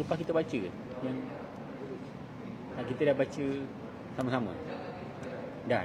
lepas kita baca yang kita dah baca sama-sama dah.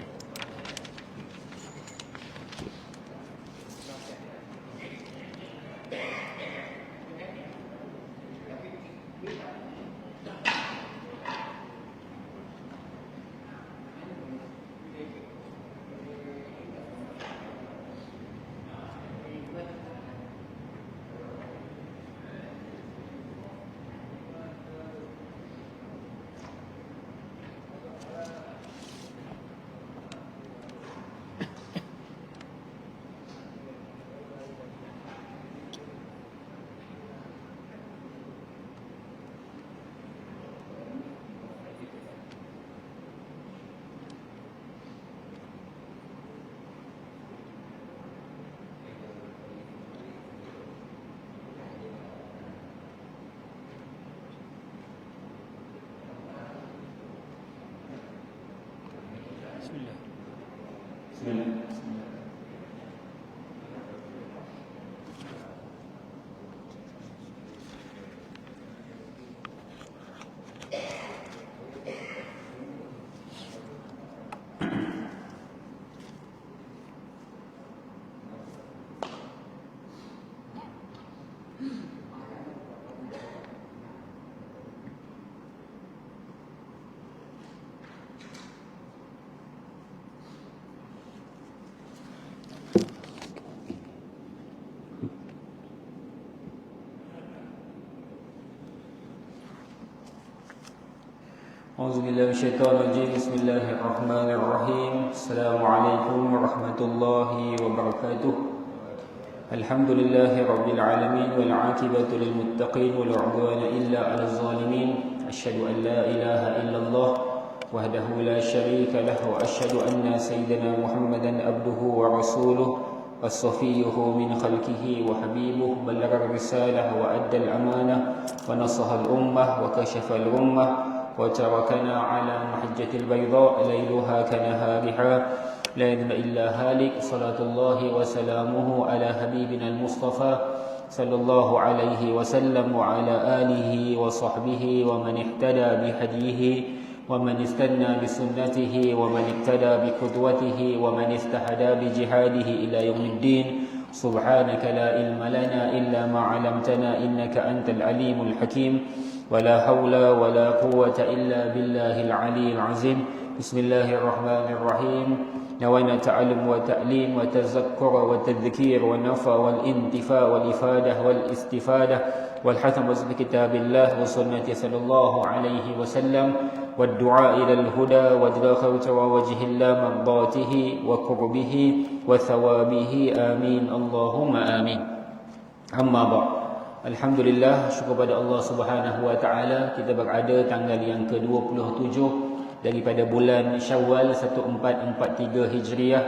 A'udzubillahi Bismillahirrahmanirrahim. Assalamualaikum warahmatullahi wabarakatuh. Alhamdulillahi rabbil alamin wal 'aqibatu lil muttaqin wal 'udwana illa 'alal zalimin. Asyhadu an la ilaha illallah wahdahu la syarika lah wa asyhadu anna sayyidina Muhammadan abduhu wa rasuluh as-safiyyuhu min khalqihi wa habibuh ballagha ar-risalah wa adda al-amanah wa nasaha al-ummah wa kashafa al-ummah وتركنا على محجة البيضاء ليلها كنهارها لا يذم إلا هالك صلاة الله وسلامه على حبيبنا المصطفى صلى الله عليه وسلم وعلى آله وصحبه ومن اهتدى بهديه ومن استنى بسنته ومن اقتدى بقدوته ومن استهدى بجهاده إلى يوم الدين سبحانك لا علم لنا إلا ما علمتنا إنك أنت العليم الحكيم ولا حول ولا قوة إلا بالله العلي العظيم بسم الله الرحمن الرحيم نوينا تعلم وتعليم وتذكر وتذكير والنفع والانتفاع والإفادة والاستفادة والحثم بكتاب الله وسنة صلى الله عليه وسلم والدعاء إلى الهدى وادخل وجه الله مرضاته وقربه وثوابه آمين اللهم آمين. أما بعد, Alhamdulillah, syukur pada Allah Subhanahu wa taala, kita berada tanggal yang ke-27 daripada bulan Syawal 1443 Hijriah,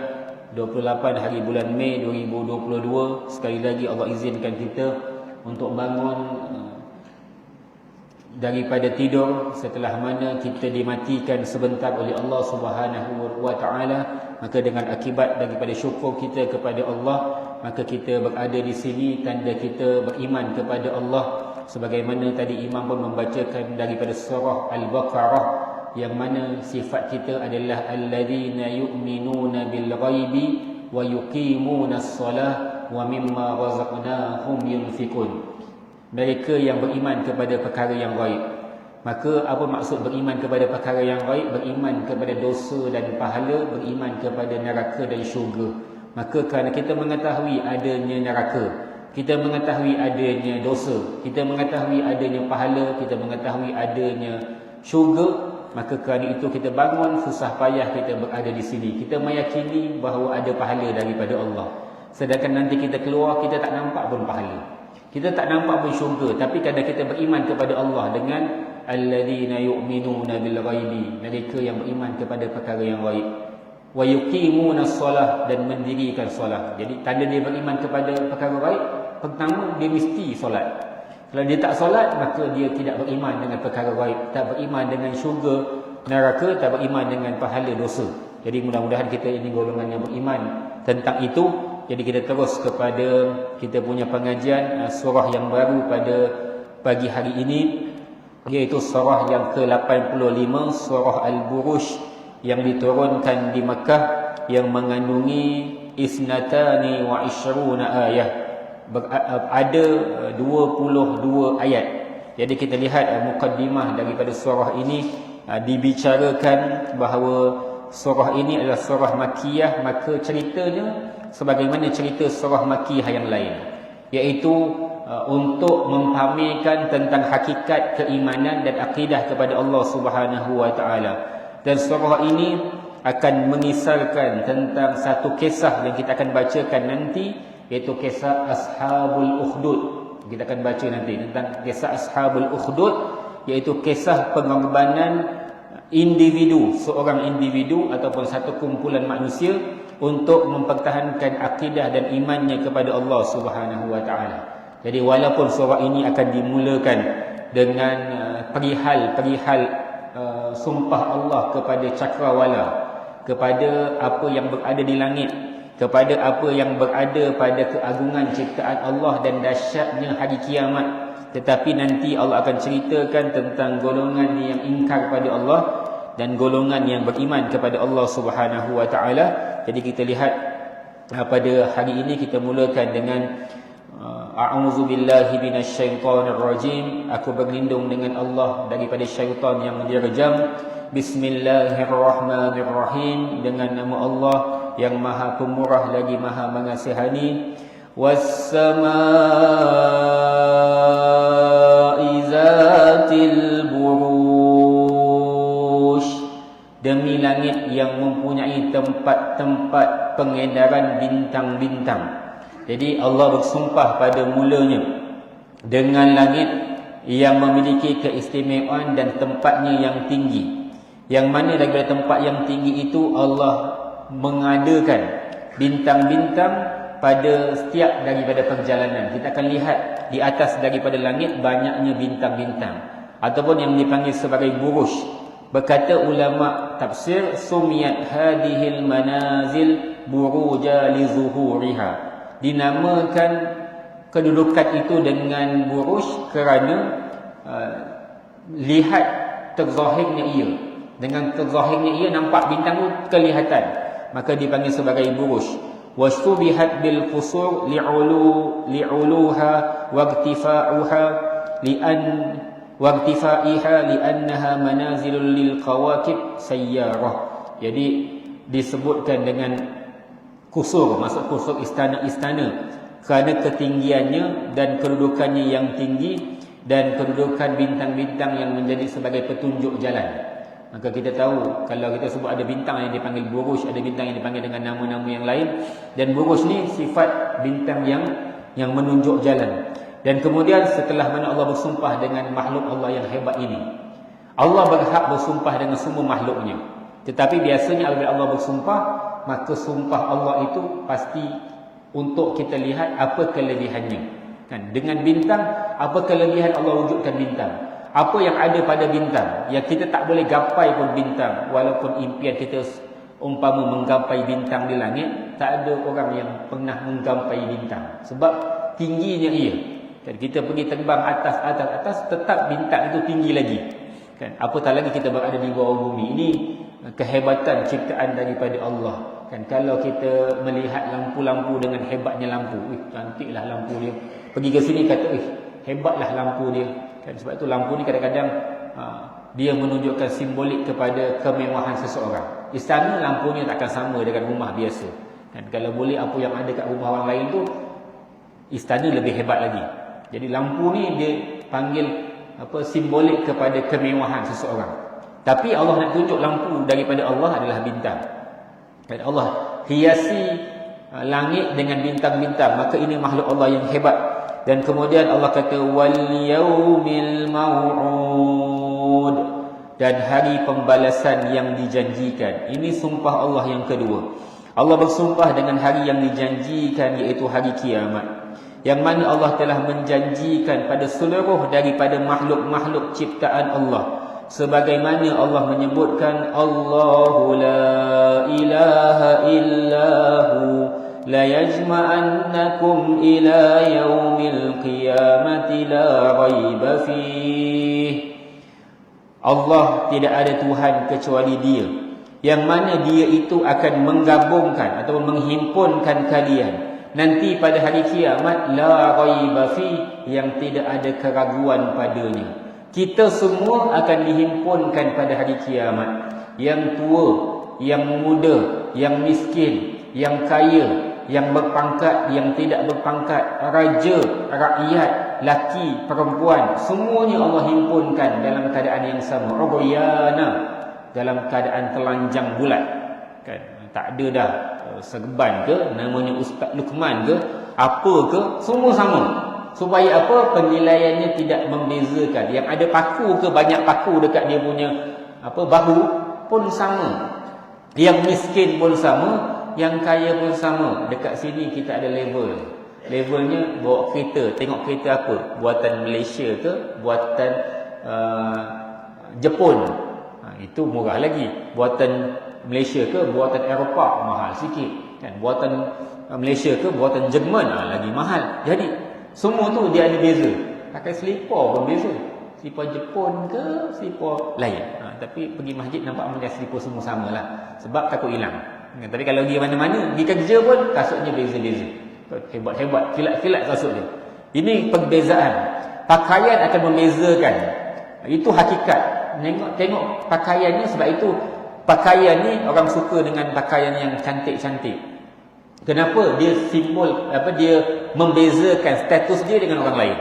28 hari bulan Mei 2022. Sekali lagi Allah izinkan kita untuk bangun daripada tidur setelah mana kita dimatikan sebentar oleh Allah Subhanahu wa taala. Maka dengan akibat daripada syukur kita kepada Allah, maka kita berada di sini tanda kita beriman kepada Allah. Sebagaimana tadi imam pun membacakan daripada surah Al-Baqarah, yang mana sifat kita adalah alladzina yu'minuna bil ghaibi wa yuqimuna as-salah wa mimma razaqnahum yunfikun. Mereka yang beriman kepada perkara yang ghaib. Maka apa maksud beriman kepada perkara yang ghaib? Beriman kepada dosa dan pahala, beriman kepada neraka dan syurga. Maka kerana kita mengetahui adanya neraka, kita mengetahui adanya dosa, kita mengetahui adanya pahala, kita mengetahui adanya syurga, maka kerana itu kita bangun susah payah kita berada di sini. Kita meyakini bahawa ada pahala daripada Allah. Sedangkan nanti kita keluar, kita tak nampak pun pahala, kita tak nampak pun syurga. Tapi kerana kita beriman kepada Allah dengan alladzina yu'minuna bil ghaibi, mereka yang beriman kepada perkara yang ghaib, wa yuqimuna as-salah, dan mendirikan solat. Jadi tanda dia beriman kepada perkara ghaib, pertama dia mesti solat. Kalau dia tak solat, maka dia tidak beriman dengan perkara ghaib, tak beriman dengan syurga, neraka, tak beriman dengan pahala dosa. Jadi mudah-mudahan kita ini golongan yang beriman tentang itu. Jadi kita terus kepada kita punya pengajian surah yang baru pada pagi hari ini, iaitu surah yang ke-85, surah Al-Buruj, yang diturunkan di Mekah, yang mengandungi isnatani wa ishruna ayah, ada 22 ayat. Jadi kita lihat mukaddimah daripada surah ini, dibicarakan bahawa surah ini adalah surah Makkiyah, maka ceritanya sebagaimana cerita surah Makkiyah yang lain, iaitu untuk mempamerkan tentang hakikat keimanan dan akidah kepada Allah Subhanahu wa taala. Dan surah ini akan mengisarkan tentang satu kisah yang kita akan bacakan nanti, iaitu kisah Ashabul Ukhdud. Kita akan baca nanti tentang kisah Ashabul Ukhdud, iaitu kisah pengorbanan individu, seorang individu ataupun satu kumpulan manusia untuk mempertahankan akidah dan imannya kepada Allah Subhanahu wa taala. Jadi walaupun surah ini akan dimulakan dengan perihal sumpah Allah kepada cakrawala, kepada apa yang berada di langit, kepada apa yang berada pada keagungan ciptaan Allah dan dahsyatnya hari kiamat, tetapi nanti Allah akan ceritakan tentang golongan yang ingkar pada Allah dan golongan yang beriman kepada Allah Subhanahu wa taala. Jadi kita lihat pada hari ini kita mulakan dengan a'udzubillahi minasyaitonir rajim. Aku berlindung dengan Allah daripada syaitan yang direjam. Bismillahirrahmanirrahim. Dengan nama Allah yang Maha Pemurah lagi Maha Mengasihani. Was-samaa'i zatil buruj. Demi langit yang mempunyai tempat-tempat pengedaran bintang-bintang. Jadi Allah bersumpah pada mulanya dengan langit yang memiliki keistimewaan dan tempatnya yang tinggi, yang mana daripada tempat yang tinggi itu Allah mengadakan bintang-bintang pada setiap daripada perjalanan. Kita akan lihat di atas daripada langit banyaknya bintang-bintang, ataupun yang dipanggil sebagai buruj. Berkata ulama tafsir, sumiyat hadhil manazil buruja li zuhuriha. Dinamakan kedudukan itu dengan buruj kerana lihat terzahirnya ia. Dengan terzahirnya ia nampak bintang itu kelihatan, maka dipanggil sebagai buruj. Wastubihat bil qusur li'uluha waqtifa'uha waqtifaiha li'annaha manazilul lil qawakib sayyarah. Jadi disebutkan dengan kusur, maksud kusur istana-istana, kerana ketinggiannya dan kedudukannya yang tinggi dan kedudukan bintang-bintang yang menjadi sebagai petunjuk jalan. Maka kita tahu kalau kita sebut ada bintang yang dipanggil buruj, ada bintang yang dipanggil dengan nama-nama yang lain, dan buruj ni sifat bintang yang menunjuk jalan. Dan kemudian setelah mana Allah bersumpah dengan makhluk Allah yang hebat ini, Allah berhak bersumpah dengan semua makhluknya. Tetapi biasanya apabila Allah bersumpah, maka sumpah Allah itu pasti untuk kita lihat apa kelebihannya. Kan? Dengan bintang, apa kelebihan Allah wujudkan bintang? Apa yang ada pada bintang? Yang kita tak boleh gapai pun bintang. Walaupun impian kita umpama menggapai bintang di langit, tak ada orang yang pernah menggapai bintang. Sebab tingginya ia. Kan? Kita pergi terbang atas, tetap bintang itu tinggi lagi. Kan? Apatah lagi kita berada di bawah bumi. Ini kehebatan ciptaan daripada Allah. Kan kalau kita melihat lampu-lampu dengan hebatnya lampu, cantiklah lampu dia. Pergi ke sini kata, hebatlah lampu dia. Kan sebab itu lampu ni kadang-kadang dia menunjukkan simbolik kepada kemewahan seseorang. Istana lampunya takkan sama dengan rumah biasa. Kan kalau boleh apa yang ada kat rumah orang lain tu, istana lebih hebat lagi. Jadi lampu ni dia panggil simbolik kepada kemewahan seseorang. Tapi Allah nak tunjuk lampu daripada Allah adalah bintang. Dan Allah hiasi langit dengan bintang-bintang, maka ini makhluk Allah yang hebat. Dan kemudian Allah kata wal yaumil mau'ud, dan hari pembalasan yang dijanjikan. Ini sumpah Allah yang kedua. Allah bersumpah dengan hari yang dijanjikan, iaitu hari kiamat, yang mana Allah telah menjanjikan pada seluruh daripada makhluk-makhluk ciptaan Allah. Sebagaimana Allah menyebutkan, Allahu la ilaha illahu la yajma'annakum ila yaumil qiyamati la raiba fih. Allah tidak ada Tuhan kecuali Dia, yang mana Dia itu akan menggabungkan atau menghimpunkan kalian nanti pada hari kiamat, la raiba fi, yang tidak ada keraguan padanya. Kita semua akan dihimpunkan pada hari kiamat, yang tua, yang muda, yang miskin, yang kaya, yang berpangkat, yang tidak berpangkat, raja, rakyat, laki, perempuan, semuanya Allah himpunkan dalam keadaan yang sama, uryana, dalam keadaan telanjang bulat, kan? Tak ada dah serban ke, namanya Ustaz Luqman ke, apa ke, semua sama. Supaya apa? Penilaiannya tidak membezakan. Yang ada paku ke banyak paku dekat dia punya bahu pun sama. Yang miskin pun sama, yang kaya pun sama. Dekat sini kita ada level. Levelnya bawa kereta, tengok kereta apa? Buatan Malaysia ke, buatan Jepun. Itu murah lagi. Buatan Malaysia ke, buatan Eropah, mahal sikit, kan? Buatan Malaysia ke, buatan Jerman, lagi mahal. Jadi semua tu dia ada beza. Pakai selipar pun beza. Selipar Jepun ke, selipar lain. Tapi pergi masjid nampak macam selipar semua sama lah, sebab takut hilang. Tapi kalau pergi mana-mana, pergi kerja pun kasutnya beza-beza. Hebat-hebat, kilat-kilat kasut dia. Ini perbezaan. Pakaian akan membezakan. Itu hakikat. Tengok pakaiannya. Sebab itu pakaian ni orang suka dengan pakaian yang cantik-cantik. Kenapa? Dia simbol dia membezakan status dia dengan orang lain.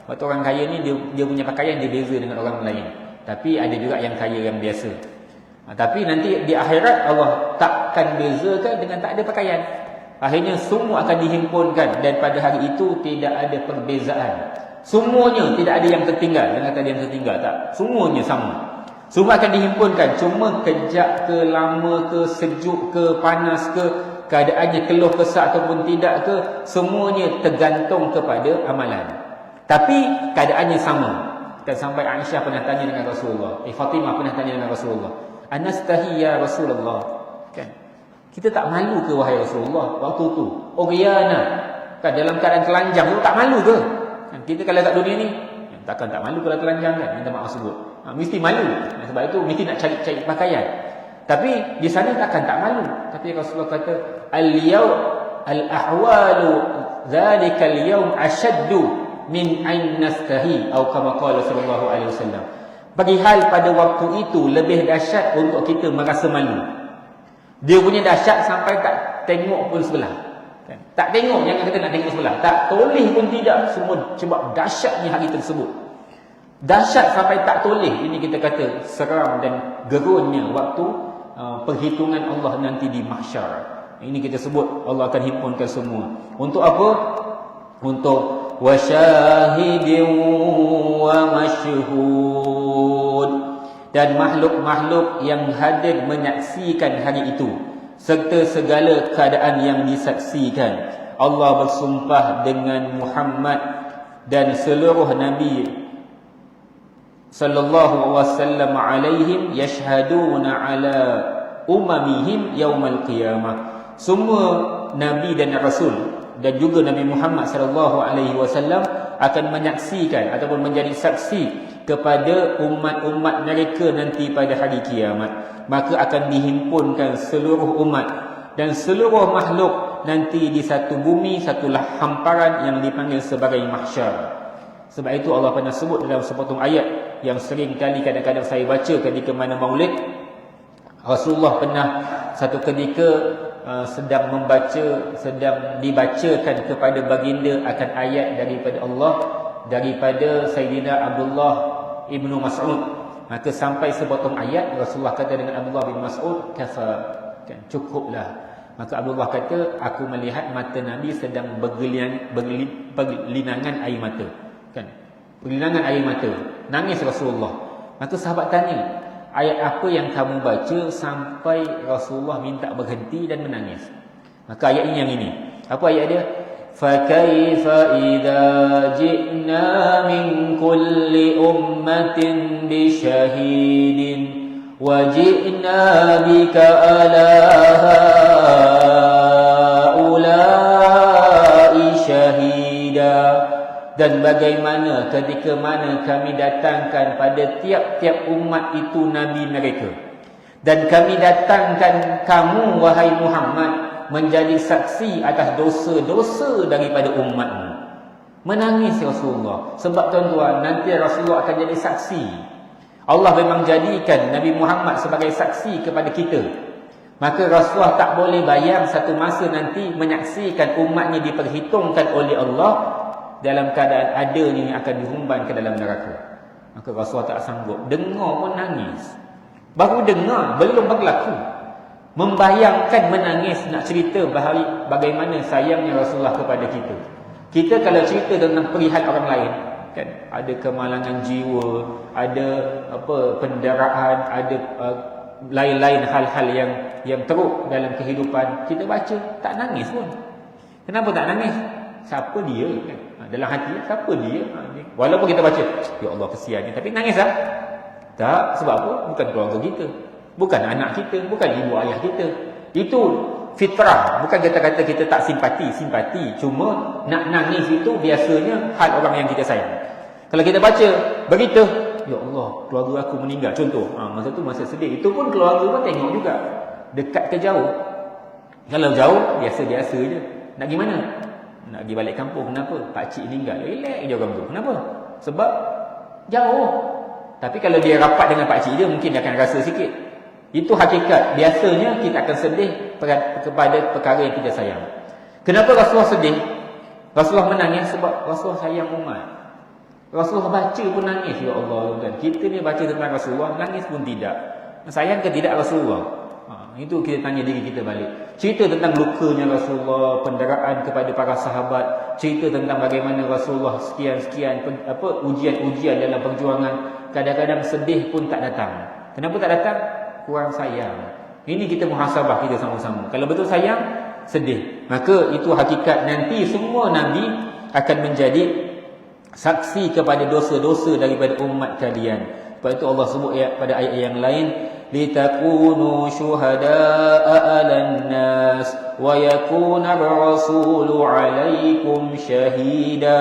Waktu orang kaya ni dia punya pakaian dia beza dengan orang lain. Tapi ada juga yang kaya yang biasa. Tapi nanti di akhirat Allah takkan bezakan dengan tak ada pakaian. Akhirnya semua akan dihimpunkan, dan pada hari itu tidak ada perbezaan. Semuanya tidak ada yang tertinggal. Dengan kata yang tertinggal, tak. Semuanya sama. Semua akan dihimpunkan. Cuma kejap ke, lama ke, sejuk ke, panas ke, keadaannya keluh kesah ataupun tidak ke, semuanya tergantung kepada amalan. Tapi keadaannya sama. Dan sampai Aisyah pernah tanya dengan Rasulullah, Fatimah pernah tanya dengan Rasulullah, anastahi ya Rasulullah, kan? Kita tak malu ke wahai Rasulullah waktu tu? Uryana, kan, dalam keadaan telanjang tu tak malu ke? Kan, kita kalau kat dunia ni takkan tak malu kalau telanjang, kan? Minta maaf sebut. Mesti malu. Sebab itu mesti nak cari pakaian. Tapi di sana takkan tak malu. Tapi Rasulullah kata, al-yaw al-ahwalu dhalika al-yawm ashaddu min ain nastahi, atau kama qala sallallahu alaihi wasallam. Bagi hal pada waktu itu lebih dahsyat untuk kita merasa malu. Dia punya dahsyat sampai tak tengok pun sebelah, kan? Tak tengok, jangan kata nak tengok sebelah, tak toleh pun tidak, semua sebab dahsyatnya hari tersebut. Dahsyat sampai tak toleh. Ini kita kata seram dan gerunnya waktu perhitungan Allah nanti di mahsyar. Ini kita sebut Allah akan himpunkan semua. Untuk apa? Untuk wasyahidin wa masyhud, dan makhluk-makhluk yang hadir menyaksikan hari itu serta segala keadaan yang disaksikan. Allah bersumpah dengan Muhammad dan seluruh nabi sallallahu wasallam alaihim yashhaduna ala umamihim yaumal qiyamah. Semua nabi dan rasul dan juga Nabi Muhammad sallallahu alaihi wasallam akan menyaksikan ataupun menjadi saksi kepada umat-umat mereka nanti pada hari kiamat. Maka akan dihimpunkan seluruh umat dan seluruh makhluk nanti di satu bumi, satulah hamparan yang dipanggil sebagai mahsyar. Sebab itu Allah pernah sebut dalam sepotong ayat yang sering kali kadang-kadang saya baca ketika mana maulid. Rasulullah pernah satu ketika sedang dibacakan kepada baginda akan ayat daripada Allah, daripada Sayyidina Abdullah ibnu Mas'ud. Maka sampai sepotong ayat Rasulullah kata dengan Abdullah bin Mas'ud, kafa, kan, cukuplah. Maka Abdullah kata, aku melihat mata Nabi sedang berlinangan air mata, kan, berlinangan air mata, nangis Rasulullah. Maka sahabat tanya, ayat apa yang kamu baca sampai Rasulullah minta berhenti dan menangis? Maka ayat ini yang ini. Apa ayat dia? فَكَيْفَ إِذَا جِئْنَا مِنْ كُلِّ أُمَّةٍ بِشَهِيدٍ وَجِئْنَا بِكَ عَلَى هَؤُلَاءِ شَهِيدًا. Dan bagaimana ketika mana kami datangkan pada tiap-tiap umat itu Nabi mereka. Dan kami datangkan kamu, wahai Muhammad, menjadi saksi atas dosa-dosa daripada umatmu. Menangis Rasulullah. Sebab tuan-tuan, nanti Rasulullah akan jadi saksi. Allah memang jadikan Nabi Muhammad sebagai saksi kepada kita. Maka Rasulullah tak boleh bayang satu masa nanti menyaksikan umatnya diperhitungkan oleh Allah dalam keadaan adanya yang akan dihumban ke dalam neraka. Maka Rasulullah tak sanggup. Dengar pun nangis. Baru dengar, belum berlaku. Membayangkan menangis, nak cerita bagaimana sayangnya Rasulullah kepada kita. Kita kalau cerita tentang perihal orang lain, kan, ada kemalangan jiwa, ada penderaan, ada lain-lain hal-hal yang teruk dalam kehidupan, kita baca tak nangis pun. Kenapa tak nangis? Siapa dia? Kan? Dalam hati, siapa dia? Walaupun kita baca, ya Allah kesian ni, tapi nangis tak? Tak. Sebab apa? Bukan keluarga kita, bukan anak kita, bukan ibu ayah kita. Itu fitrah. Bukan kata-kata kita tak simpati. Cuma nak nangis itu biasanya hal orang yang kita sayang. Kalau kita baca berita, ya Allah, keluarga aku meninggal, contoh, masa tu masa sedih, itu pun keluarga pun tengok juga, dekat ke jauh. Kalau jauh, biasa-biasa je. Nak pergi mana? Nak pergi balik kampung. Kenapa? Pakcik meninggal. Relax je orang tu. Kenapa? Sebab jauh. Tapi kalau dia rapat dengan pakcik dia, mungkin dia akan rasa sikit. Itu hakikat. Biasanya kita akan sedih kepada perkara yang kita sayang. Kenapa Rasulullah sedih? Rasulullah menangis sebab Rasulullah sayang umat. Rasulullah baca pun nangis. Ya Allah, kan? Kita ni baca tentang Rasulullah, nangis pun tidak. Sayang ke tidak Rasulullah? Itu kita tanya diri kita balik. Cerita tentang lukanya Rasulullah, penderaan kepada para sahabat, cerita tentang bagaimana Rasulullah sekian-sekian ujian-ujian dalam perjuangan, kadang-kadang sedih pun tak datang. Kenapa tak datang? Kurang sayang. Ini kita muhasabah kita sama-sama. Kalau betul sayang, sedih. Maka itu hakikat, nanti semua Nabi akan menjadi saksi kepada dosa-dosa daripada umat kalian. Sebab itu Allah sebut pada ayat yang lain, litakunu syuhada'a 'alan nas wa yakuna ar-rasulu 'alaikum syahida.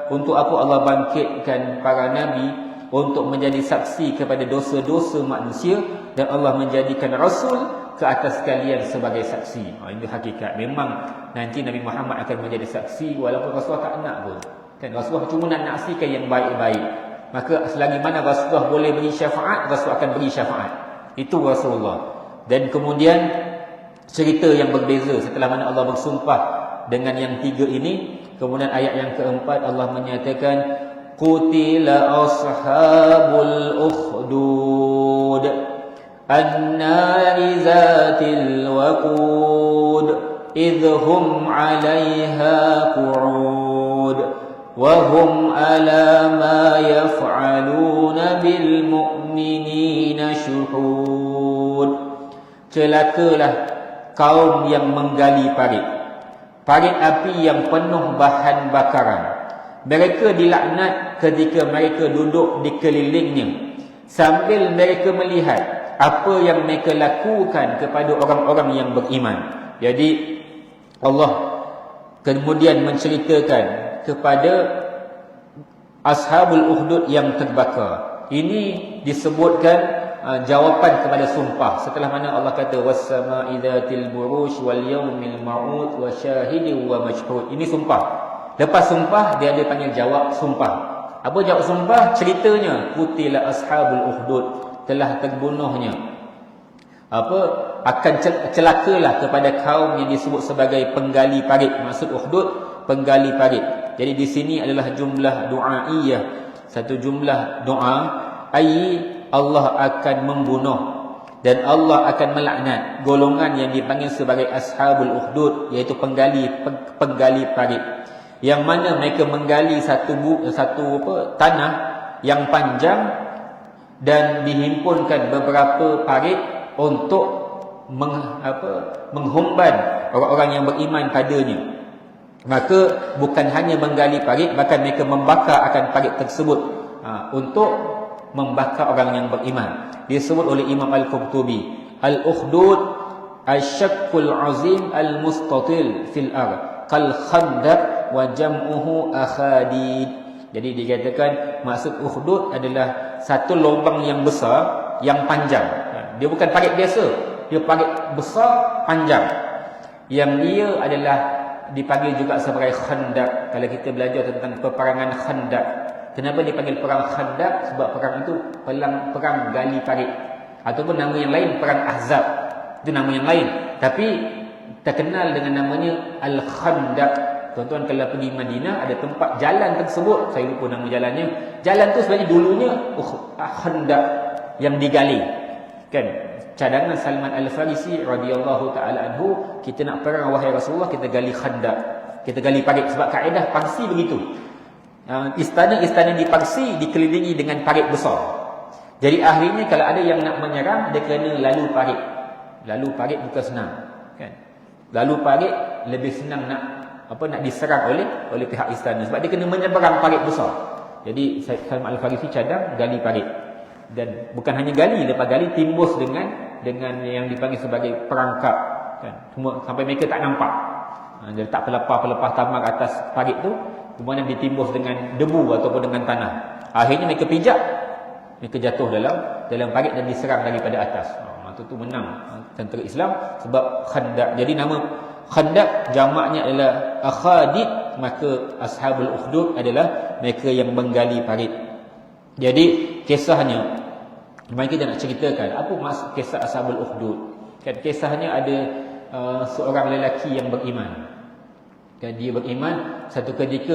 Untuk apa Allah bangkitkan para nabi? Untuk menjadi saksi kepada dosa-dosa manusia, dan Allah menjadikan Rasul ke atas kalian sebagai saksi. Itu hakikat. Memang nanti Nabi Muhammad akan menjadi saksi walaupun Rasulullah tak nak pun. Kan Rasulullah cuma nak naksikan yang baik-baik. Maka selagi mana Rasulullah boleh beri syafaat, Rasulullah akan beri syafaat. Itu Rasulullah. Dan kemudian cerita yang berbeza setelah mana Allah bersumpah dengan yang tiga ini. Kemudian ayat yang keempat Allah menyatakan, qutila ashabul ukhdud annari zatil waqud idhum 'alaiha qu'ud wa hum 'ala ma yaf'aluna bil mu'minina syuhud. Celakalah kaum yang menggali parit api yang penuh bahan bakaran. Mereka dilaknat ketika mereka duduk di kelilingnya, sambil mereka melihat apa yang mereka lakukan kepada orang-orang yang beriman. Jadi Allah kemudian menceritakan kepada ashabul ukhdud yang terbakar. Ini disebutkan jawapan kepada sumpah. Setelah mana Allah kata was-sama'i dzatil buruj wal yawmil ma'ud wa syahidin wa mashhud. Ini sumpah. Lepas sumpah dia ada panggil jawab sumpah. Apa jawab sumpah? Ceritanya qutila ashabul ukhdud, telah terbunuhnya akan celakalah kepada kaum yang disebut sebagai penggali parit. Maksud ukhdud penggali parit. Jadi di sini adalah jumlah du'aiyah, satu jumlah doa, ai Allah akan membunuh dan Allah akan melaknat golongan yang dipanggil sebagai ashabul ukhdud, iaitu penggali parit, yang mana mereka menggali satu tanah yang panjang dan dihimpunkan beberapa parit untuk menghumban orang-orang yang beriman padanya. Maka bukan hanya menggali parit, bahkan mereka membakar akan parit tersebut untuk membakar orang yang beriman. Disebut oleh Imam Al-Qurtubi, al-ukhdud al-syaqqul azim al-mustatil fil ard kal khandaq wa jam'uhu akhadid. Jadi dikatakan maksud ukhdud adalah satu lubang yang besar, yang panjang. Dia bukan parit biasa, dia parit besar, panjang. Yang dia adalah dipanggil juga sebagai khandaq. Kalau kita belajar tentang peperangan khandaq, kenapa dipanggil perang khandaq? Sebab perang itu perang gali parit, ataupun nama yang lain perang Ahzab, itu nama yang lain, tapi terkenal dengan namanya Al-Khandaq. Tuan-tuan kalau pergi Madinah, ada tempat jalan tersebut, saya lupa nama jalannya. Jalan tu sebenarnya dulunya Khandaq yang digali. Kan? Cadangan Salman Al-Farisi radhiyallahu taala anhu, kita nak perang wahai Rasulullah, kita gali Khandaq. Kita gali parit sebab kaedah Parsi begitu. Istana-istana di Parsi dikelilingi dengan parit besar. Jadi akhirnya kalau ada yang nak menyerang, dia kena lalu parit. Lalu parit bukan senang, kan? Lalu parit lebih senang nak diserang oleh pihak istana sebab dia kena menyeberang parit besar. Jadi Salman Al-Farisi cadang gali parit, dan bukan hanya gali, lepas gali timbus dengan yang dipanggil sebagai perangkap, kan? Semua sampai mereka tak nampak. Dia letak pelepah tambang atas parit tu, kemudian ditimbus dengan debu ataupun dengan tanah. Akhirnya mereka pijak, mereka jatuh dalam parit dan diserang daripada atas. Maka tu menang tentera Islam sebab Khandaq. Jadi nama Khandaq jamaknya adalah akhadid, maka ashabul ukhdud adalah mereka yang menggali parit. Jadi kisahnya, mari kita nak ceritakan apa maksud kisah ashabul ukhdud. Kan kisahnya ada seorang lelaki yang beriman. Kan dia beriman satu ketika,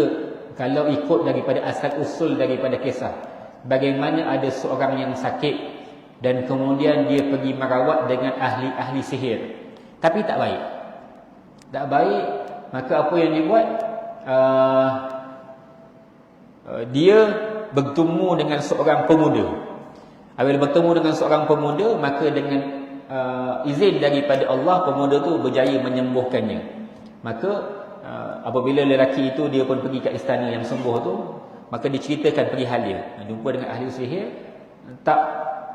kalau ikut daripada asal usul daripada kisah, bagaimana ada seorang yang sakit dan kemudian dia pergi merawat dengan ahli-ahli sihir, tapi tak baik. Tak baik, maka apa yang dia buat? Dia bertemu dengan seorang pemuda. Apabila bertemu dengan seorang pemuda, maka dengan izin daripada Allah, pemuda tu berjaya menyembuhkannya. Maka apabila lelaki itu dia pun pergi ke istana yang sembuh tu, maka diceritakan perihal dia jumpa dengan ahli sihir, tak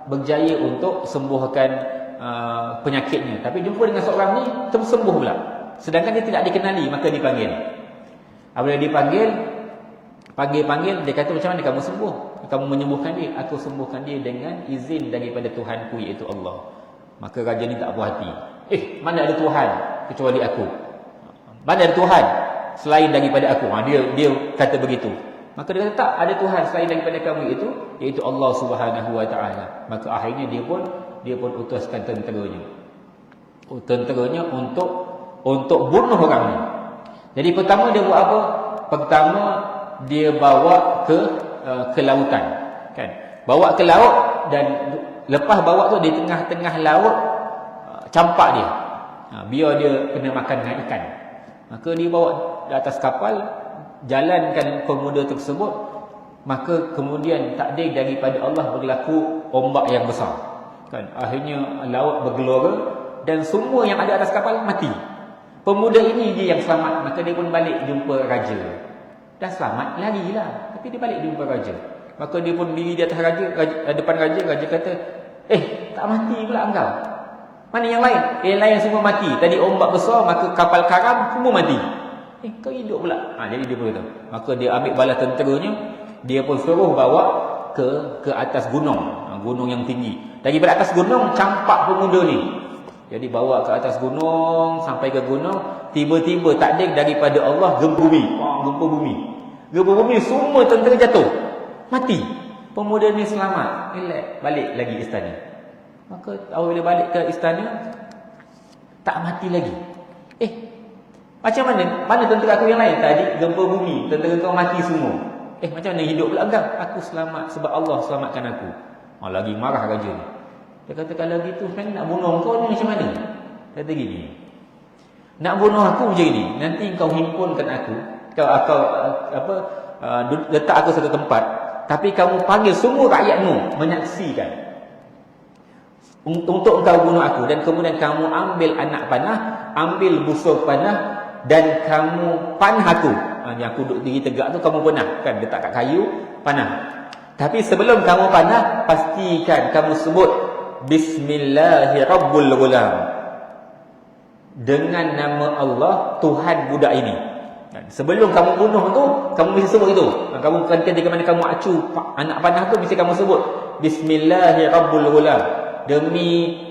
berjaya untuk sembuhkan penyakitnya, tapi jumpa dengan seorang ni tersembuh pula. Sedangkan dia tidak dikenali, maka dipanggil. Apabila dipanggil, panggil, dia kata, macam mana kamu sembuh? Kamu menyembuhkan dia? Aku sembuhkan dia dengan izin daripada Tuhanku, iaitu Allah. Maka raja ni tak puas hati. Mana ada Tuhan kecuali aku? Mana ada Tuhan selain daripada aku? Dia kata begitu. Maka dia kata, tak ada Tuhan selain daripada kamu, iaitu Allah Subhanahu wa taala. Maka akhirnya dia pun utuskan tenteranya. Tenteranya untuk bunuh orang ni. Jadi pertama dia buat apa? Pertama dia bawa ke lautan, kan? Bawa ke laut, dan lepas bawa tu di tengah-tengah laut campak dia. Biar dia kena makan dengan ikan. Maka dia bawa di atas kapal, jalankan pemuda tersebut. Maka kemudian takdir daripada Allah berlaku ombak yang besar, kan? Akhirnya laut bergelora dan semua yang ada atas kapal mati. Pemuda ini dia yang selamat. Maka dia pun balik jumpa raja. Dah selamat, larilah. Tapi dia balik jumpa raja. Maka dia pun diri di atas depan raja. Raja kata, tak mati pula engkau. Mana yang lain? Yang lain semua mati. Tadi ombak besar, maka kapal karam semua mati. Kau hidup pula. Jadi dia pun kata. Maka dia ambil bala tenteranya. Dia pun suruh bawa ke atas gunung. Gunung yang tinggi. Daripada atas gunung campak pemuda ni. Jadi bawa ke atas gunung, sampai ke gunung, tiba-tiba takdir daripada Allah, gempa bumi. Gempa bumi, semua tentera jatuh, mati. Pemuda ni selamat, relax, balik lagi istana. Maka apabila balik ke istana, tak mati lagi. Macam mana? Mana tentera aku yang lain? Tadi gempa bumi, tentera kau mati semua. Macam mana hidup pula engkau? Aku selamat sebab Allah selamatkan aku. Lagi marah raja ni. Dia kata, kalau gitu sebenarnya nak bunuh kau ni macam mana? Kata gini, nak bunuh aku macam ni, nanti kau himpunkan aku, letak aku satu tempat, tapi kamu panggil semua rakyatmu menyaksikan untuk engkau bunuh aku, dan kemudian kamu ambil anak panah, ambil busur panah, dan kamu panah aku. Yang aku duduk diri tegak tu kamu panah, kan, letak kat kayu, panah. Tapi sebelum kamu panah, pastikan kamu sebut Bismillahirrabbilgulam, dengan nama Allah Tuhan budak ini. Sebelum kamu bunuh tu, kamu mesti sebut itu. Kamu ketika mana kamu acu anak panah tu, mesti kamu sebut Bismillahirrabbilghulam, demi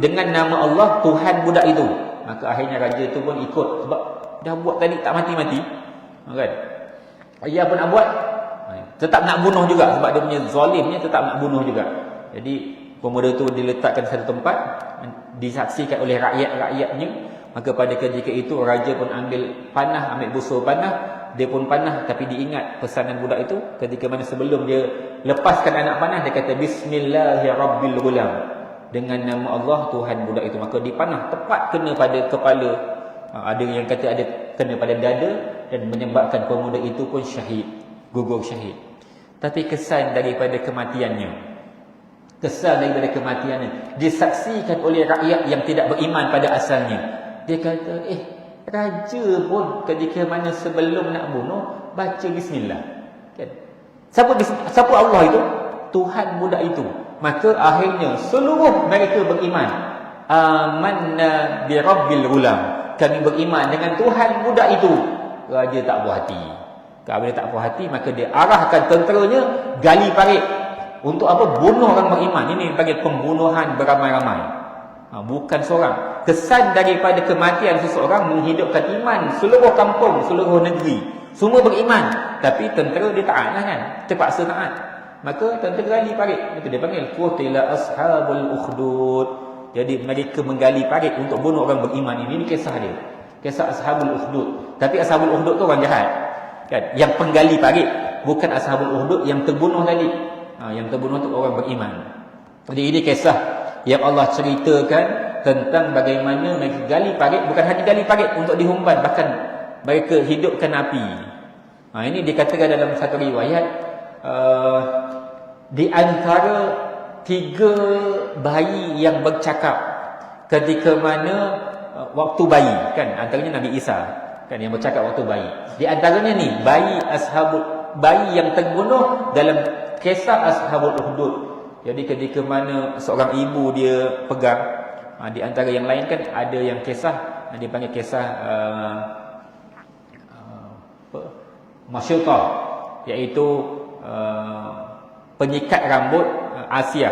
dengan nama Allah Tuhan budak itu. Maka akhirnya raja tu pun ikut, sebab dah buat tadi tak mati-mati, kan? Ia pun nak buat, tetap nak bunuh juga, sebab dia punya zalimnya tetap nak bunuh juga. Jadi pemuda tu diletakkan satu tempat, disaksikan oleh rakyat-rakyatnya. Maka pada ketika itu raja pun ambil panah, ambil busur panah, dia pun panah, tapi diingat pesanan budak itu. Ketika mana sebelum dia lepaskan anak panah, dia kata Bismillahirrabbilghulam, dengan nama Allah Tuhan budak itu. Maka dipanah tepat kena pada kepala, ada yang kata ada kena pada dada, dan menyebabkan pemuda itu pun syahid, gugur syahid. Tapi kesan daripada kematiannya, disaksikan oleh rakyat yang tidak beriman pada asalnya. Dia kata, raja pun ketika mana sebelum nak bunuh baca bismillah, kan? Siapa Allah itu? Tuhan budak itu. Maka akhirnya seluruh mereka beriman. Amanna bi rabbil ghulam, kami beriman dengan Tuhan budak itu. Raja tak puas hati. Kalau dia tak puas hati, maka dia arahkan tenteranya gali parit. Untuk apa? Bunuh orang beriman. Ini panggil pembunuhan beramai-ramai. Bukan seorang. Kesan daripada kematian seseorang menghidupkan iman seluruh kampung, seluruh negeri. Semua beriman. Tapi tentera dia taat lah, kan? Terpaksa taat. Maka tentera gali parit. Itu dia panggil qutila ashabul ukhdud. Jadi mereka menggali parit untuk bunuh orang beriman ini. Ini kisah dia. Kisah ashabul ukhdud. Tapi ashabul ukhdud tu orang jahat, kan? Yang penggali parit. Bukan ashabul ukhdud yang terbunuh tadi. Yang terbunuh itu orang beriman. Jadi ini kisah yang Allah ceritakan tentang bagaimana mereka gali parit. Bukan hanya gali parit untuk dihumban, bahkan mereka hidupkan api. Ini dikatakan dalam satu riwayat, di antara 3 bayi yang bercakap ketika mana waktu bayi, kan? Antaranya Nabi Isa, kan, yang bercakap waktu bayi. Di antaranya ni bayi yang terbunuh dalam kisah ashabul ukhdud. Jadi ketika mana seorang ibu dia pegang, di antara yang lain kan ada yang kisah, dia panggil kisah masyuqah, iaitu penyikat rambut Asia,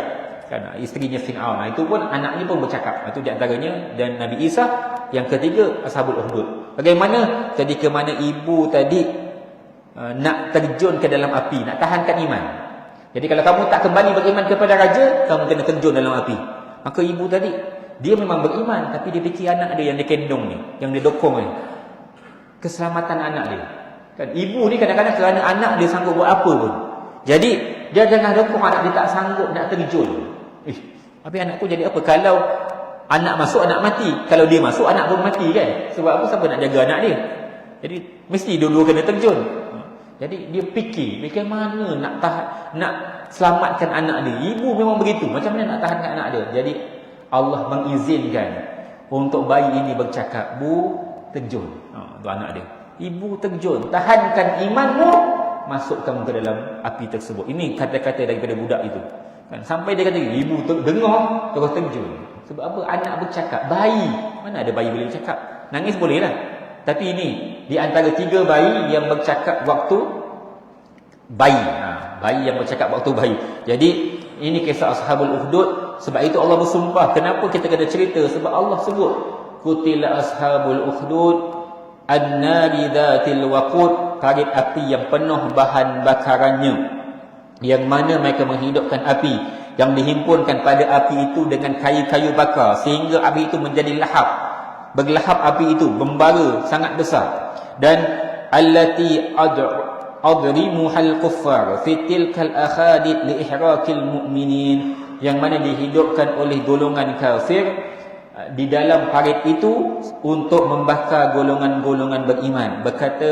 kan, isterinya Fir'aun. Itu pun anaknya pun bercakap. Itu di antaranya. Dan Nabi Isa yang ketiga ashabul ukhdud. Bagaimana ketika mana ibu tadi nak terjun ke dalam api, nak tahankan iman. Jadi kalau kamu tak kembali beriman kepada raja, kamu kena terjun dalam api. Maka ibu tadi, dia memang beriman, tapi dia fikir anak dia yang dia kendong ni, yang dia dokong ni, keselamatan anak dia, kan? Ibu ni kadang-kadang kerana anak dia sanggup buat apa pun, jadi dia jangan dokong anak dia tak sanggup nak terjun. Habis anakku jadi apa? Kalau anak masuk, anak mati. Kalau dia masuk, anak pun mati, kan? Sebab apa? Siapa nak jaga anak dia? Jadi mesti dua-dua kena terjun. Jadi dia fikir mana nak selamatkan anak dia. Ibu memang begitu. Macam mana nak tahankan anak dia? Jadi Allah mengizinkan untuk bayi ini bercakap, Bu, terjun. Itu anak dia. Ibu terjun, tahankan imanmu, masuk kamu ke dalam api tersebut. Ini kata-kata daripada budak itu, kan? Sampai dia kata, ibu dengar terus terjun. Sebab apa? Anak bercakap. Bayi, mana ada bayi boleh bercakap? Nangis boleh lah. Tapi ini di antara 3 bayi yang bercakap waktu bayi. Bayi yang bercakap waktu bayi. Jadi ini kisah ashabul ukhdud. Sebab itu Allah bersumpah. Kenapa kita kena cerita? Sebab Allah sebut qutila ashabul ukhdud an-nari dhatil waqud, parit api yang penuh bahan bakarannya, yang mana mereka menghidupkan api yang dihimpunkan pada api itu dengan kayu-kayu bakar sehingga api itu menjadi lahap. Berlahap api itu, membara sangat besar. Dan allati adrimuhal kuffar fi tilkal akhadid li ihrakil mu'minin, yang mana dihidupkan oleh golongan kafir di dalam parit itu untuk membakar golongan-golongan beriman. Berkata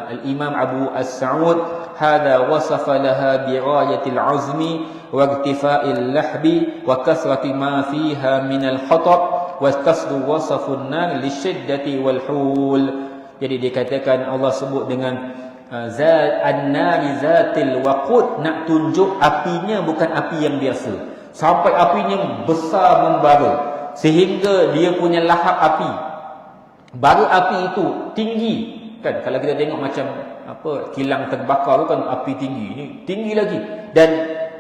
Al-Imam Abu As-Sa'ud, hadha wasafa laha bi ghayatil azmi wa irtifa'il lahbi wa kasrati ma fiha minal khatab wa qasdu wasafun nar lisyiddati wal hul. Jadi dikatakan Allah sebut dengan zat an-nari zatil waqud, nak tunjuk apinya bukan api yang biasa, sampai apinya besar membara sehingga dia punya lahap api, bara api itu tinggi Kan kalau kita tengok macam kilang terbakar tu kan api tinggi, ni tinggi lagi. Dan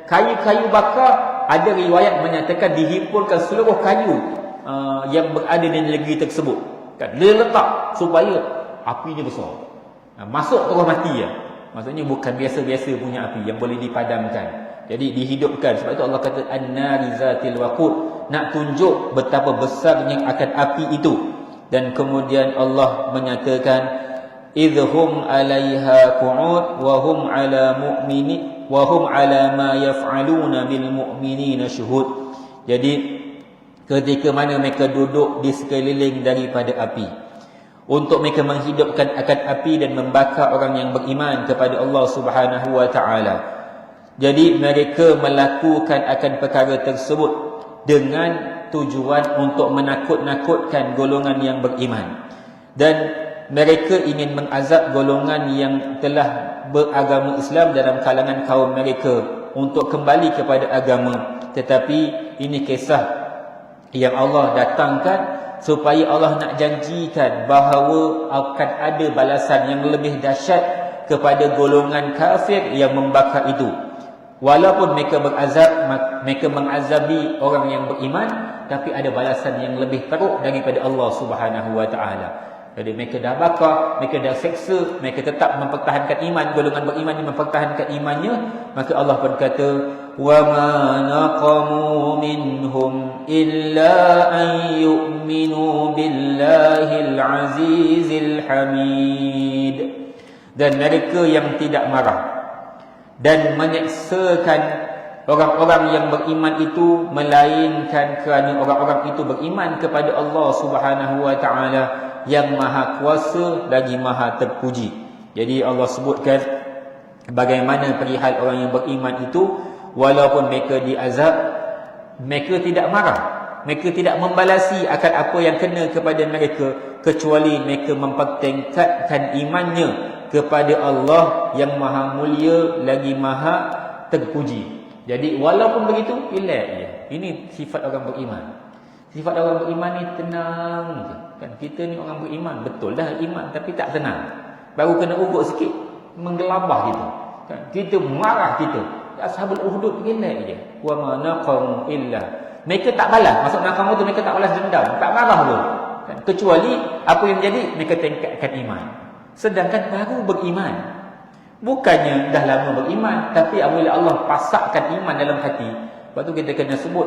kayu-kayu bakar ada riwayat menyatakan dihimpulkan seluruh kayu yang berada di negeri tersebut. Kan dia letak supaya api ni besar. Masuk terus mati ya. Maksudnya bukan biasa-biasa punya api yang boleh dipadamkan. Jadi dihidupkan. Sebab itu Allah kata an-nari zatil waqud, nak tunjuk betapa besarnya akan api itu. Dan kemudian Allah menyatakan idhum 'alaiha qu'ud wa hum 'ala mu'mini wa hum 'ala ma yaf'aluna bil mu'minina syuhud. Jadi ketika mana mereka duduk di sekeliling daripada api untuk mereka menghidupkan akan api dan membakar orang yang beriman kepada Allah Subhanahu wa taala. Jadi mereka melakukan akan perkara tersebut dengan tujuan untuk menakut-nakutkan golongan yang beriman. Dan mereka ingin mengazab golongan yang telah beragama Islam dalam kalangan kaum mereka untuk kembali kepada agama. Tetapi ini kisah yang Allah datangkan supaya Allah nak janjikan bahawa akan ada balasan yang lebih dahsyat kepada golongan kafir yang membakar itu. Walaupun mereka berazab, mereka mengazabi orang yang beriman, tapi ada balasan yang lebih teruk daripada Allah Subhanahu wa taala. Jadi mereka dah bakar, mereka dah seksa, mereka tetap mempertahankan iman, golongan beriman yang mempertahankan imannya, maka Allah pun kata wa ma naqamu minhum illa an yu'minu billahil azizil hamid. Dan mereka yang tidak marah dan menyeksakan orang-orang yang beriman itu melainkan kerana orang-orang itu beriman kepada Allah Subhanahu wa taala yang maha kuasa lagi maha terpuji. Jadi Allah sebutkan bagaimana perihal orang yang beriman itu, walaupun mereka diazab, mereka tidak marah, mereka tidak membalasi akan apa yang kena kepada mereka, kecuali mereka mempertingkatkan imannya kepada Allah yang maha mulia lagi maha terpuji. Jadi walaupun begitu, relax je. Ini sifat orang beriman. Sifat orang beriman ni tenang je. Kan kita ni orang beriman, betul dah iman tapi tak tenang. Baru kena ugut sikit menggelabah kita. Kan kita marah kita. Ashabul Ukhdud relax je. Wa ma naqam illa. Mereka tak balas. Maksud naqam tu mereka tak balas dendam, tak marah pun. Kan kecuali apa yang jadi mereka tingkatkan iman. Sedangkan baru beriman, bukannya dah lama beriman, tapi apabila Allah pasakkan iman dalam hati, lepas tu kita kena sebut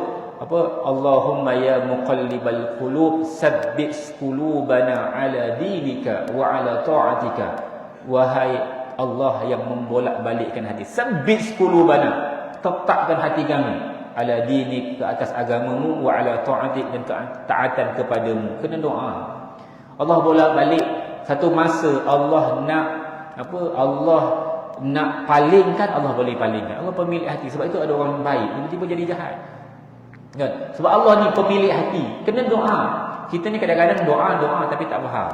Allahumma ya muqallibal qulub sabbit qulubana ala dinika wa ala ta'atika. Wahai Allah yang membolak-balikkan hati, sabbit qulubana, tetapkan hati kami ala dinik, ke atas agamamu, wa ala ta'atik, dan ketaatan kepadamu. Kena doa. Allah bolak-balik. Satu masa Allah nak Allah nak palingkan, Allah boleh palingkan. Allah pemilik hati. Sebab itu ada orang baik tiba-tiba jadi jahat. Kan? Sebab Allah ni pemilik hati. Kena doa. Kita ni kadang-kadang doa tapi tak faham.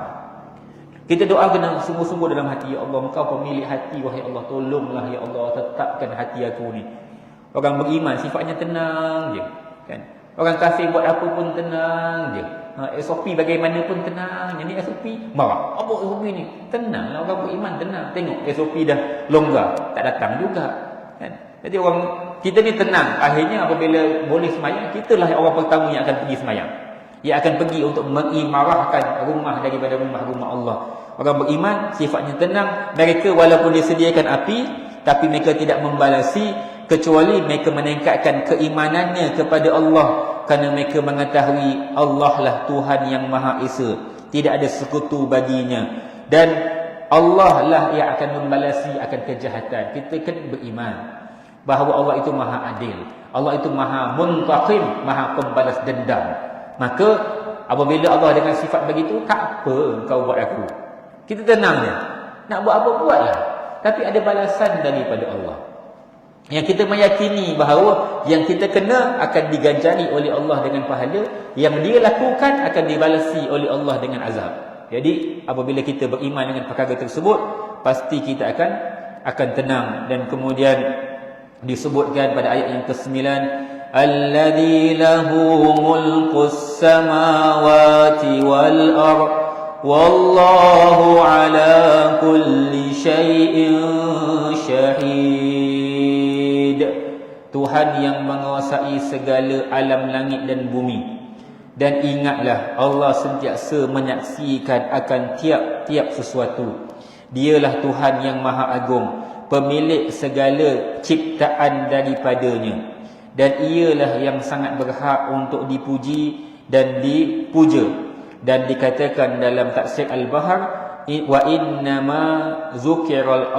Kita doa kena sungguh-sungguh dalam hati. Ya Allah, Engkau pemilik hati. Wahai Allah, tolonglah ya Allah, tetapkan hati aku ni. Orang beriman sifatnya tenang je. Kan? Orang kafir buat apa pun tenang je. SOP bagaimanapun tenang. Jadi SOP marah. Apa SOP ni? Tenanglah, orang beriman tenang. Tengok SOP dah longgar, tak datang juga. Kan? Jadi orang kita ni tenang. Akhirnya apabila boleh semayang, kitalah orang pertama yang akan pergi semayang. Ia akan pergi untuk mengimarahkan rumah daripada rumah-rumah Allah. Orang beriman sifatnya tenang. Mereka walaupun disediakan api, tapi mereka tidak membalasi, kecuali mereka meningkatkan keimanannya kepada Allah, kerana mereka mengetahui Allah lah Tuhan yang Maha Esa, tidak ada sekutu baginya, dan Allah lah yang akan membalasi akan kejahatan. Kita kena beriman bahawa Allah itu Maha Adil, Allah itu Maha Muntaqim, Maha Pembalas dendam. Maka apabila Allah dengan sifat begitu, tak apa kau buat aku, kita tenang je, nak buat apa buatlah, tapi ada balasan daripada Allah. Yang kita meyakini bahawa yang kita kena akan diganjari oleh Allah dengan pahala, yang dia lakukan akan dibalasi oleh Allah dengan azab. Jadi apabila kita beriman dengan perkara tersebut, pasti kita akan tenang. Dan kemudian disebutkan pada ayat yang ke-9, alladzi lahu mulkus samawati wal ardh wallahu ala kulli syai'in syahid. Tuhan yang menguasai segala alam langit dan bumi. Dan ingatlah, Allah sentiasa menyaksikan akan tiap-tiap sesuatu. Dialah Tuhan yang Maha Agung, pemilik segala ciptaan daripadanya, dan ialah yang sangat berhak untuk dipuji dan dipuja. Dan dikatakan dalam tafsir Al-Bahr, wa innama zukiral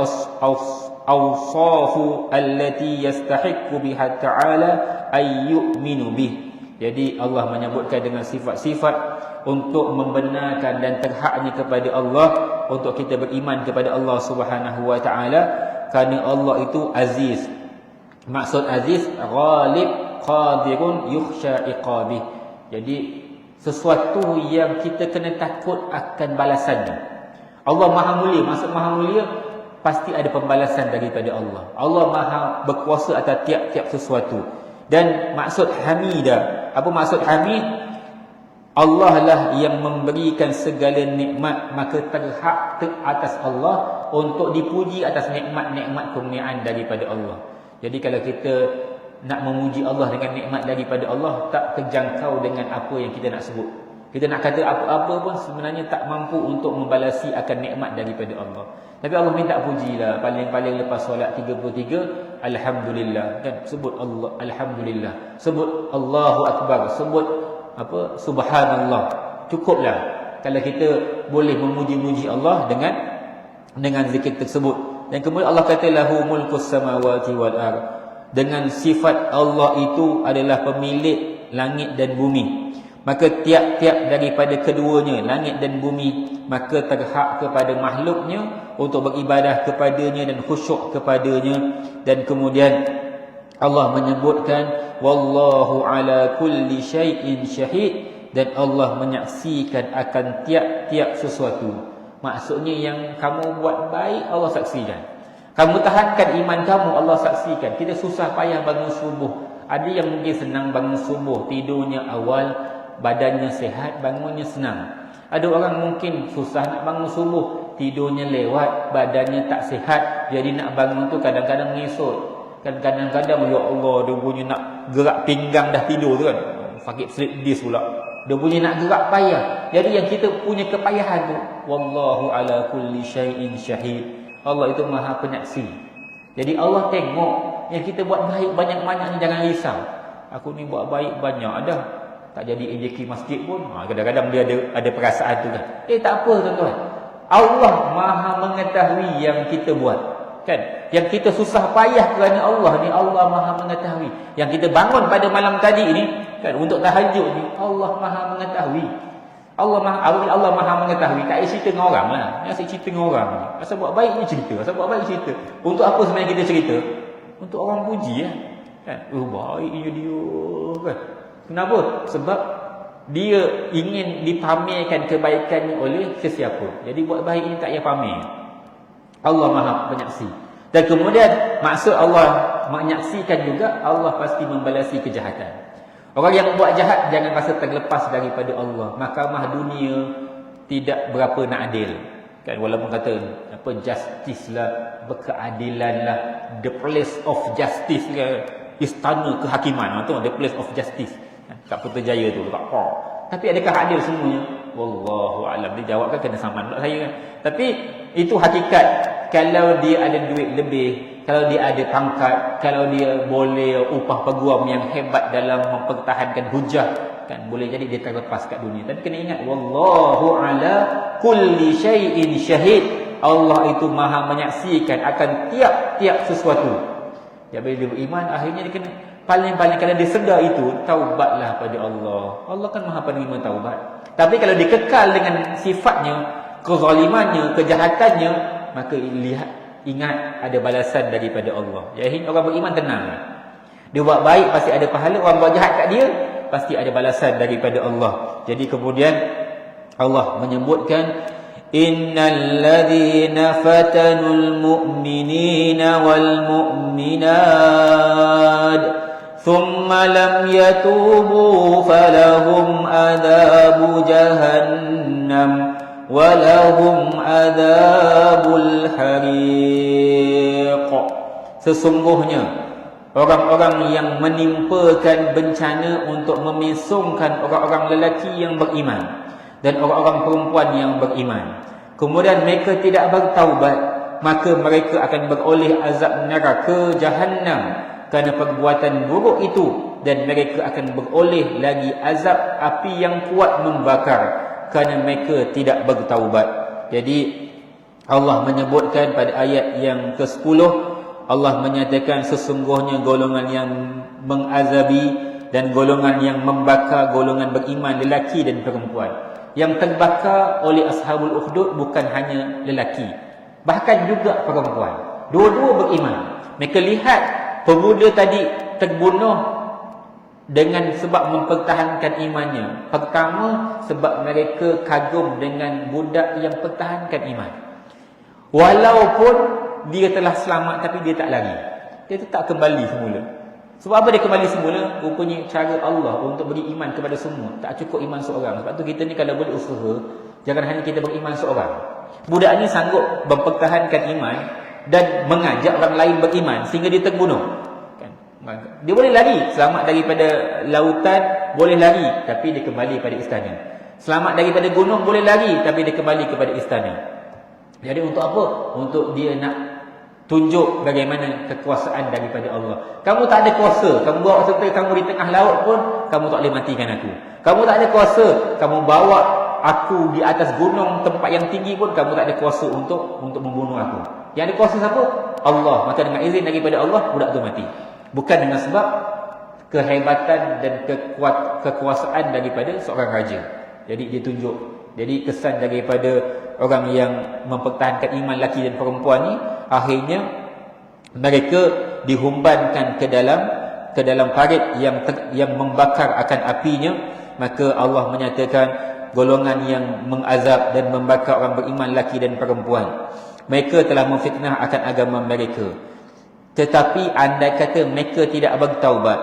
awsafu allati yastahiqqu biha ta'ala ay yu'minu bih. Jadi Allah menyebutkan dengan sifat-sifat untuk membenarkan dan terhaknya kepada Allah, untuk kita beriman kepada Allah Subhanahu wa taala, kerana Allah itu aziz. Maksud aziz, ghalib, qadirun, yukhsha iqabih. Jadi sesuatu yang kita kena takut akan balasannya. Allah Maha Mulia, maksud Maha Mulia pasti ada pembalasan daripada Allah. Allah Maha berkuasa atas tiap-tiap sesuatu. Dan maksud hamidah, apa maksud hamid? Allah lah yang memberikan segala nikmat, maka terhak atas Allah untuk dipuji atas nikmat-nikmat kurniaan daripada Allah. Jadi kalau kita nak memuji Allah dengan nikmat daripada Allah, tak terjangkau dengan apa yang kita nak sebut. Kita nak kata apa-apa pun sebenarnya tak mampu untuk membalasi akan nikmat daripada Allah. Tapi Allah minta pujilah. Paling-paling lepas solat 33, alhamdulillah, kan? Sebut Allah, alhamdulillah. Sebut Allahu Akbar, sebut apa? Subhanallah. Cukuplah kalau kita boleh memuji-muji Allah dengan zikir tersebut. Dan kemudian Allah kata lahu mulkus samawati wal ardh. Dengan sifat Allah itu adalah pemilik langit dan bumi. Maka tiap-tiap daripada keduanya, langit dan bumi, maka terhak kepada makhluknya untuk beribadah kepadanya dan khusyuk kepadanya. Dan kemudian Allah menyebutkan wallahu ala kulli syai'in syahid, dan Allah menyaksikan akan tiap-tiap sesuatu. Maksudnya yang kamu buat baik, Allah saksikan. Kamu tahankan iman kamu, Allah saksikan. Kita susah payah bangun subuh. Ada yang mungkin senang bangun subuh, tidurnya awal, badannya sihat, bangunnya senang. Ada orang mungkin susah nak bangun subuh, tidurnya lewat, badannya tak sihat, jadi nak bangun tu kadang-kadang ngesot. Kan kadang-kadang ya Allah, dia punya nak gerak pinggang dah tidur tu kan, sakit slip disc pula. Dia punya nak gerak payah. Jadi yang kita punya kepayahan tu, wallahu ala kulli syai'in syahid. Allah itu Maha Penyaksi. Jadi Allah tengok yang kita buat baik banyak-banyak ni, jangan risau. Aku ni buat baik banyak dah, tak jadi AJK masjid pun. Kadang-kadang dia ada perasaan tu kan. Tak apa tuan-tuan. Allah Maha mengetahui yang kita buat. Kan? Yang kita susah payah kerana Allah ni, Allah Maha mengetahui. Yang kita bangun pada malam tadi ni kan, untuk tahajud ni, Allah Maha mengetahui. Allah Maha mengetahui. Tak payah cerita dengan orang lah. Asyik cerita dengan orang ni. Asal buat baik ni cerita, asal buat baik cerita. Untuk apa sebenarnya kita cerita? Untuk orang puji ya. Kan? Baiknya dia kan. Kenapa? Sebab dia ingin dipamerkan kebaikannya oleh sesiapa. Jadi buat baik ini tak payah pamer. Allah Maha Penyaksi. Dan kemudian maksud Allah menyaksikan juga, Allah pasti membalasi kejahatan. Orang yang buat jahat jangan rasa terlepas daripada Allah. Mahkamah dunia tidak berapa nak adil. Kan, walaupun kata apa justice lah, berkeadilan lah, the place of justice lah, istana kehakiman tu, the place of justice. Kat Putrajaya tu tak apa. Tapi adakah adil semuanya? Wallahu a'lam. Dia jawab kan kena saman pula saya kan. Tapi itu hakikat. Kalau dia ada duit lebih, kalau dia ada pangkat, kalau dia boleh upah peguam yang hebat dalam mempertahankan hujah, kan boleh jadi dia terlepas kat dunia. Tapi kena ingat, wallahu ala kulli syai'in syahid. Allah itu Maha menyaksikan akan tiap-tiap sesuatu. Ya, bila dia beriman, akhirnya dia kena paling-paling kalau dia sedar itu, taubatlah pada Allah. Allah kan Maha penerima taubat. Tapi kalau dia kekal dengan sifatnya, kezalimannya, kejahatannya, maka ingat ada balasan daripada Allah. Jadi orang beriman tenang. Dia buat baik pasti ada pahala, orang buat jahat kat dia pasti ada balasan daripada Allah. Jadi kemudian Allah menyebutkan innal ladzina fatanul mu'minina wal mu'minat thumma lam yatubu falahum adabu jahannam walahum adzabul hariq. Sesungguhnya orang-orang yang menimpakan bencana untuk memesongkan orang-orang lelaki yang beriman dan orang-orang perempuan yang beriman, kemudian mereka tidak bertaubat, maka mereka akan beroleh azab neraka Jahannam kerana perbuatan buruk itu, dan mereka akan beroleh lagi azab api yang kuat membakar kerana mereka tidak bertaubat. Jadi Allah menyebutkan pada ayat yang ke-10, Allah menyatakan sesungguhnya golongan yang mengazabi dan golongan yang membakar golongan beriman lelaki dan perempuan. Yang terbakar oleh ashabul ukhdud bukan hanya lelaki, bahkan juga perempuan. Dua-dua beriman. Mereka lihat pemuda tadi terbunuh dengan sebab mempertahankan imannya. Pertama, sebab mereka kagum dengan budak yang pertahankan iman. Walaupun dia telah selamat, tapi dia tak lari. Dia tetap kembali semula. Sebab apa dia kembali semula? Rupanya cara Allah untuk beri iman kepada semua. Tak cukup iman seorang. Sebab tu kita ni kalau boleh usaha, jangan hanya kita beriman seorang. Budak ni sanggup mempertahankan iman dan mengajak orang lain beriman sehingga dia terbunuh. Dia boleh lari, selamat daripada lautan, boleh lari, tapi dia kembali pada istana. Selamat daripada gunung, boleh lari, tapi dia kembali kepada istana. Jadi untuk apa? Untuk dia nak tunjuk bagaimana kekuasaan daripada Allah. Kamu tak ada kuasa, kamu bawa serta kamu di tengah laut pun, kamu tak boleh matikan aku. Kamu tak ada kuasa, kamu bawa aku di atas gunung tempat yang tinggi pun, kamu tak ada kuasa untuk membunuh aku. Yang ada kuasa siapa? Allah. Maka dengan izin daripada Allah, budak tu mati. Bukan dengan sebab kehebatan dan kekuasaan daripada seorang raja. Jadi dia tunjuk. Jadi kesan daripada orang yang mempertahankan iman lelaki dan perempuan ni, akhirnya mereka dihumbankan ke dalam parit yang membakar akan apinya. Maka Allah menyatakan golongan yang mengazab dan membakar orang beriman lelaki dan perempuan, mereka telah memfitnah akan agama mereka. Tetapi andai kata mereka tidak bertaubat,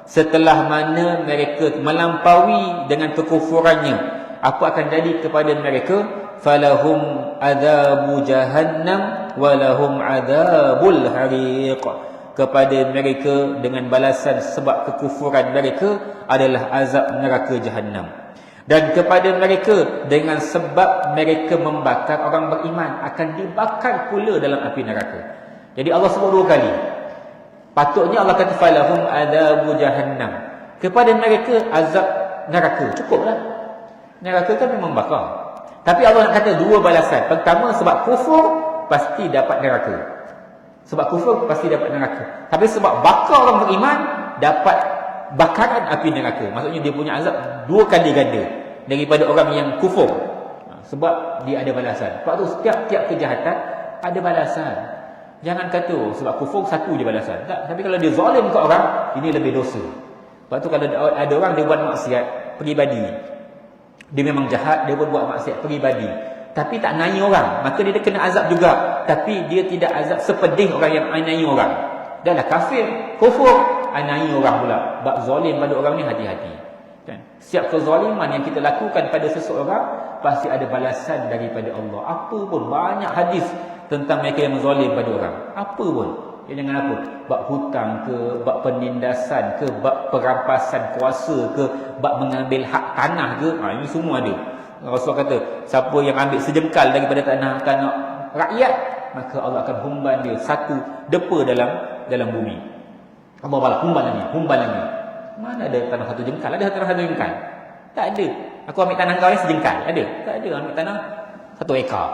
setelah mana mereka melampaui dengan kekufurannya, apa akan jadi kepada mereka? Falahum adzabu jahannam walahum adzabul hariq. Kepada mereka dengan balasan sebab kekufuran mereka adalah azab neraka Jahannam. Dan kepada mereka dengan sebab mereka membakar orang beriman, akan dibakar pula dalam api neraka. Jadi Allah sebut dua kali. Patutnya Allah kata falahum adzabu jahannam. Kepada mereka azab neraka, cukuplah. Neraka kan memang bakar. Tapi Allah nak kata dua balasan. Pertama, sebab kufur pasti dapat neraka. Sebab kufur pasti dapat neraka. Tapi sebab bakar orang beriman, dapat bakaran api neraka. Maksudnya dia punya azab dua kali ganda daripada orang yang kufur. Sebab dia ada balasan. Sebab tu setiap kejahatan ada balasan. Jangan kata sebab kufur satu je balasan. Tak. Tapi kalau dia zalim ke orang, ini lebih dosa. Sebab tu kalau ada orang dia buat maksiat peribadi, dia memang jahat, dia pun buat maksiat peribadi, tapi tak nai orang, maka dia kena azab juga. Tapi dia tidak azab sepedih orang yang nai orang. Dah lah kafir, kufur, nai orang pula. Bab zalim pada orang ni hati-hati. Kan? Setiap kezaliman yang kita lakukan pada seseorang, pasti ada balasan daripada Allah. Apa pun, banyak hadis tentang mereka yang zalim pada orang. Apa pun. Ya, jangan apa. Bab hutang ke, bab penindasan ke, bab perampasan kuasa ke, bab mengambil hak tanah ke. Ini semua ada. Rasulullah kata, siapa yang ambil sejengkal daripada tanah rakyat, maka Allah akan humban dia satu depa dalam bumi. Allah balas, humban lagi. Mana ada tanah satu jengkal? Ada tanah satu jengkal? Tak ada. Aku ambil tanah kau ni sejengkal? Ada? Tak ada. Ambil tanah 1 ekar.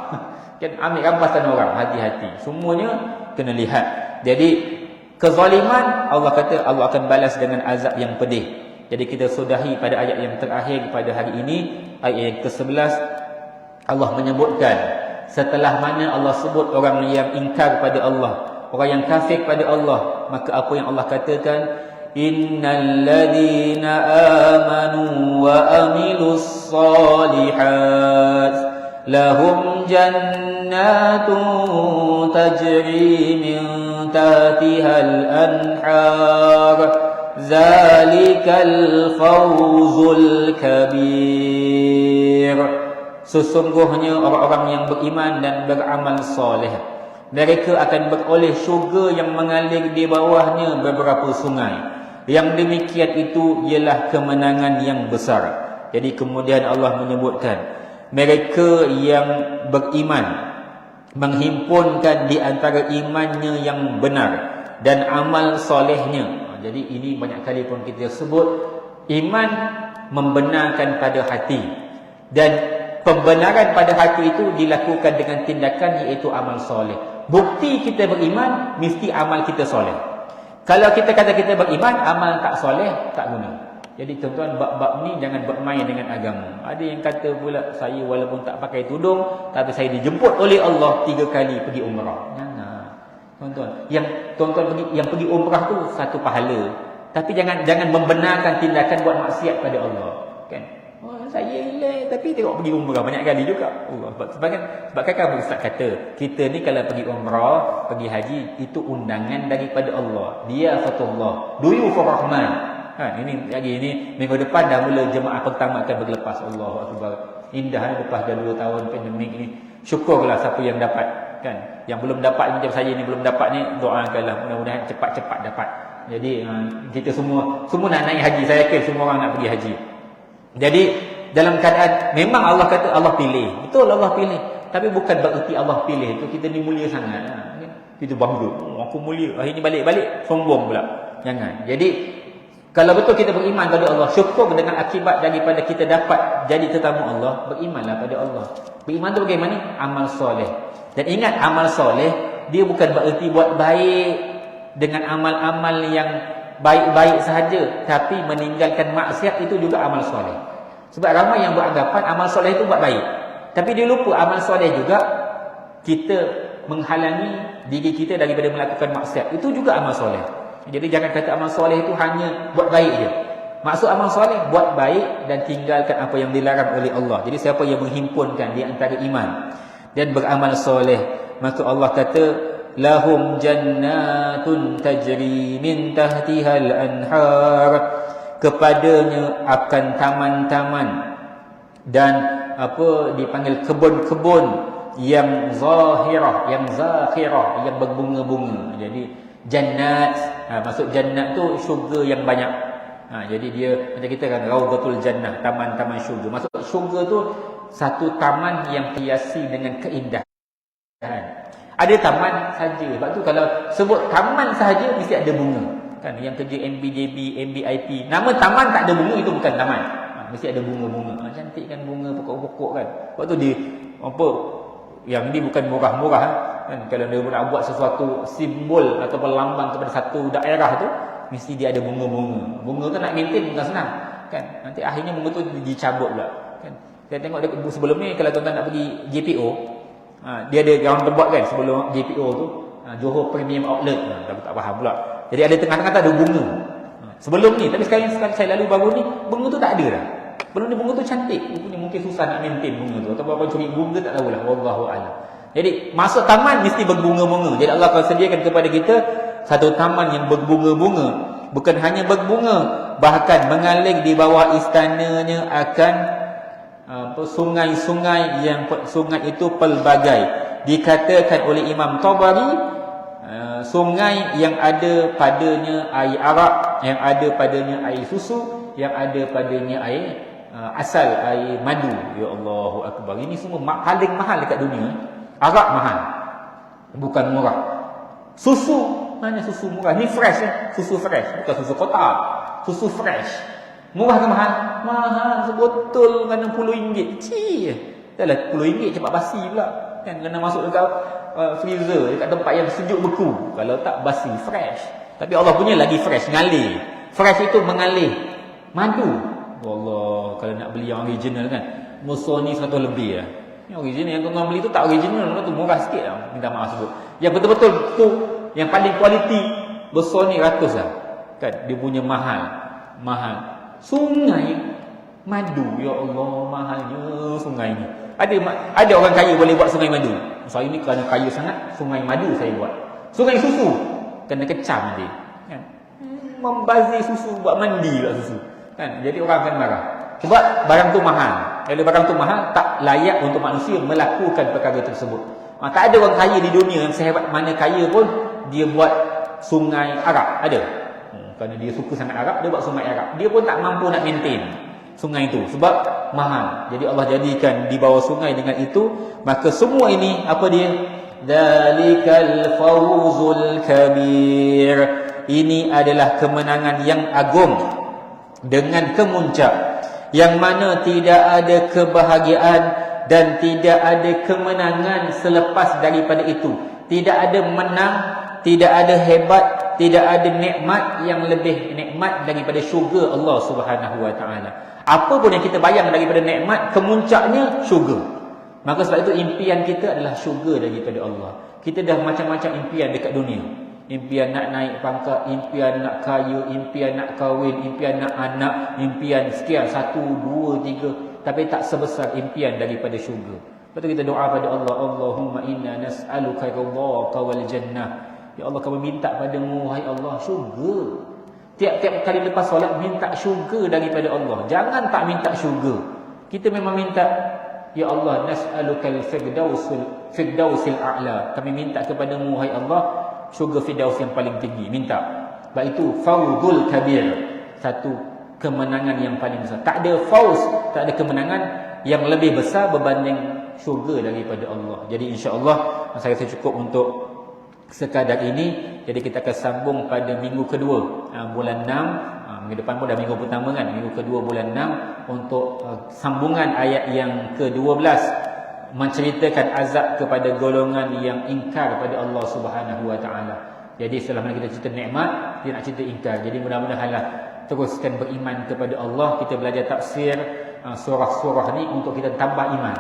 Kan ambil rampas tanah orang, hati-hati. Semuanya kena lihat. Jadi kezaliman, Allah kata Allah akan balas dengan azab yang pedih. Jadi kita sudahi pada ayat yang terakhir pada hari ini, ayat yang ke-11. Allah menyebutkan setelah mana Allah sebut orang yang ingkar pada Allah, orang yang kafir pada Allah, maka apa yang Allah katakan? Innal ladzina amanu wa amilus solihat lahum jannatun tajri min tahtihal anhar zalikal fawzul kabir. sesungguhnya orang-orang yang beriman dan beramal soleh, mereka akan beroleh syurga yang mengalir di bawahnya beberapa sungai. Yang demikian itu ialah kemenangan yang besar. Jadi kemudian Allah menyebutkan mereka yang beriman menghimpunkan di antara imannya yang benar dan amal solehnya. Jadi ini banyak kali pun kita sebut, iman membenarkan pada hati, dan pembenaran pada hati itu dilakukan dengan tindakan, iaitu amal soleh. Bukti kita beriman mesti amal kita soleh. Kalau kita kata kita beriman, amal tak soleh, tak guna. Jadi tuan-tuan, bab-bab ni jangan bermain dengan agama. Ada yang kata pula, saya walaupun tak pakai tudung, tapi saya dijemput oleh Allah 3 kali pergi umrah. Jangan, tuan-tuan. Yang tuan-tuan pergi umrah tu satu pahala. Tapi jangan membenarkan tindakan buat maksiat pada Allah. Kan? Oh, saya elak tapi tengok pergi umrah banyak kali juga. Sebab kan Ustaz kata, kita ni kalau pergi umrah, pergi haji, itu undangan daripada Allah. Dia fatullah, duyufur rahman. Ini minggu depan dah mula jemaah pertama akan berlepas. Allahu akbar. Indah lepas dah 2 tahun pandemik ni. Syukurlah siapa yang dapat, kan. Yang belum dapat macam saya ni belum dapat ni, doakanlah mudah-mudahan cepat-cepat dapat. Jadi kita semua nak naik haji. Saya yakin semua orang nak pergi haji. Jadi dalam keadaan memang Allah kata Allah pilih. Betul, Allah pilih. Tapi bukan bererti Allah pilih itu kita ni mulia sangat. Kita bangga, aku mulia. Akhirnya balik-balik sombong pula. Jangan. Jadi kalau betul kita beriman pada Allah, syukur dengan akibat daripada kita dapat jadi tetamu Allah, berimanlah pada Allah. Beriman tu bagaimana? Amal soleh. Dan ingat, amal soleh dia bukan bererti buat baik dengan amal-amal yang baik-baik sahaja, tapi meninggalkan maksiat itu juga amal soleh. Sebab ramai yang beranggapan amal soleh itu buat baik, tapi dia lupa amal soleh juga kita menghalangi diri kita daripada melakukan maksiat. Itu juga amal soleh. Jadi jangan kata amal soleh itu hanya buat baik je. Maksud amal soleh, buat baik dan tinggalkan apa yang dilarang oleh Allah. Jadi siapa yang menghimpunkan di antara iman dan beramal soleh, maka Allah kata, lahum jannatun tajri min tahtihal anhar, kepadanya akan taman-taman dan dipanggil kebun-kebun yang zahirah, yang zakhirah, yang berbunga-bunga. Jadi jannat, maksud jannat tu syurga yang banyak. Jadi dia macam kita kan Raudhatul Jannah, taman-taman syurga. Maksud syurga tu satu taman yang hiasi dengan keindahan. Ada taman saja. Sebab tu kalau sebut taman sahaja mesti ada bunga. Kan yang kerja MBJB, MBIP, nama taman tak ada bunga itu bukan taman. Mesti ada bunga-bunga. Cantik kan bunga, pokok-pokok kan. Sebab tu dia yang ini bukan murah-murah kan. Kalau dia nak buat sesuatu simbol atau lambang kepada satu daerah tu, mesti dia ada bunga-bunga. Bunga tu nak maintain bukan senang kan. Nanti akhirnya bunga tu dicabut pula kan. Saya tengok sebelum ni kalau tuan-tuan nak pergi JPO, dia ada ground tempat kan sebelum JPO tu, Johor Premium Outlet. Tak faham pula. Jadi ada tengah-tengah tu ada bunga. Sebelum ni, tapi sekarang saya lalu baru ni, bunga tu tak ada dah. Belum ni bunga tu cantik. Mungkin susah nak maintain bunga tu. Atau apa curi bunga tak tahulah. Wallahu a'lam. Jadi masuk taman mesti berbunga-bunga. Jadi Allah akan sediakan kepada kita satu taman yang berbunga-bunga. Bukan hanya berbunga, bahkan mengalir di bawah istananya akan sungai-sungai, yang sungai itu pelbagai. Dikatakan oleh Imam Tabari, sungai yang ada padanya air arak, yang ada padanya air susu, yang ada padanya air asal, air madu. Ya Allahu akbar. Ini semua paling mahal dekat dunia. Arak mahal, bukan murah. Susu, mana susu murah? Ni fresh susu fresh, bukan susu kotak. Susu fresh. Murah ke mahal? Mahal sebotol kena RM10. Dahlah RM10 cepat basi pula. Kan kena masuk dekat freezer, dekat tempat yang sejuk beku. Kalau tak basi, fresh. Tapi Allah punya lagi fresh, ngalir. Fresh itu mengalir madu. Allah, kalau nak beli yang original kan, musuh ni 100 lebih lah. Yang original, yang tuan-tuan beli tu tak original, tu murah sikit lah. Minta maaf sebut. Yang betul-betul tu, yang paling kualiti, besar ni 100 lah. Kan, dia punya mahal. Sungai madu, ya Allah, mahalnya sungai ni. Ada orang kaya boleh buat sungai madu. Saya ni kerana kaya sangat, sungai madu saya buat. Sungai susu, kena kecam nanti. Kan? Membazir susu, buat mandi lah susu. Kan? Jadi orang akan marah. Sebab barang tu mahal. Kalau barang tu mahal, tak layak untuk manusia melakukan perkara tersebut. Tak ada orang kaya di dunia yang sehebat mana kaya pun dia buat sungai Arab. Ada? Kerana dia suka sangat Arab, dia buat sungai Arab. Dia pun tak mampu nak maintain sungai itu sebab mahal. Jadi Allah jadikan di bawah sungai dengan itu. Maka semua ini apa dia? Dzalikal fawzul kabir. Ini adalah kemenangan yang agung dengan kemuncak, yang mana tidak ada kebahagiaan dan tidak ada kemenangan selepas daripada itu. Tidak ada menang, tidak ada hebat, tidak ada nikmat yang lebih nikmat daripada syurga Allah Subhanahu wa taala. Apa pun yang kita bayang daripada nikmat, kemuncaknya syurga. Maka sebab itu impian kita adalah syurga daripada Allah. Kita dah macam-macam impian dekat dunia. Impian nak naik pangkat, impian nak kaya, impian nak kahwin, impian nak anak, impian sekian, 1, 2, 3, tapi tak sebesar impian daripada syurga. Lepas tu kita doa pada Allah, Allahumma inna nas'aluka ridhaka wal jannah. Ya Allah, kami minta padamu, wahai Allah, syurga. Tiap-tiap kali lepas solat minta syurga daripada Allah. Jangan tak minta syurga. Kita memang minta, ya Allah, nas'alukal firdausil a'la. Kami minta kepadamu, wahai Allah, syurga Firdaus yang paling tinggi. Minta. Sebab itu fawzul kabir, satu kemenangan yang paling besar. Tak ada fauz, tak ada kemenangan yang lebih besar berbanding syurga daripada Allah. Jadi insya-Allah saya rasa cukup untuk sekadar ini. Jadi kita akan sambung pada minggu kedua bulan 6. Minggu depan pun dah minggu pertama kan, minggu kedua bulan 6 untuk sambungan ayat yang ke-12, menceritakan azab kepada golongan yang ingkar kepada Allah Subhanahu wa taala. Jadi setelah mana kita cerita nikmat, dia nak cerita ingkar. Jadi mudah-mudahanlah teruskan beriman kepada Allah. Kita belajar tafsir surah-surah ni untuk kita tambah iman.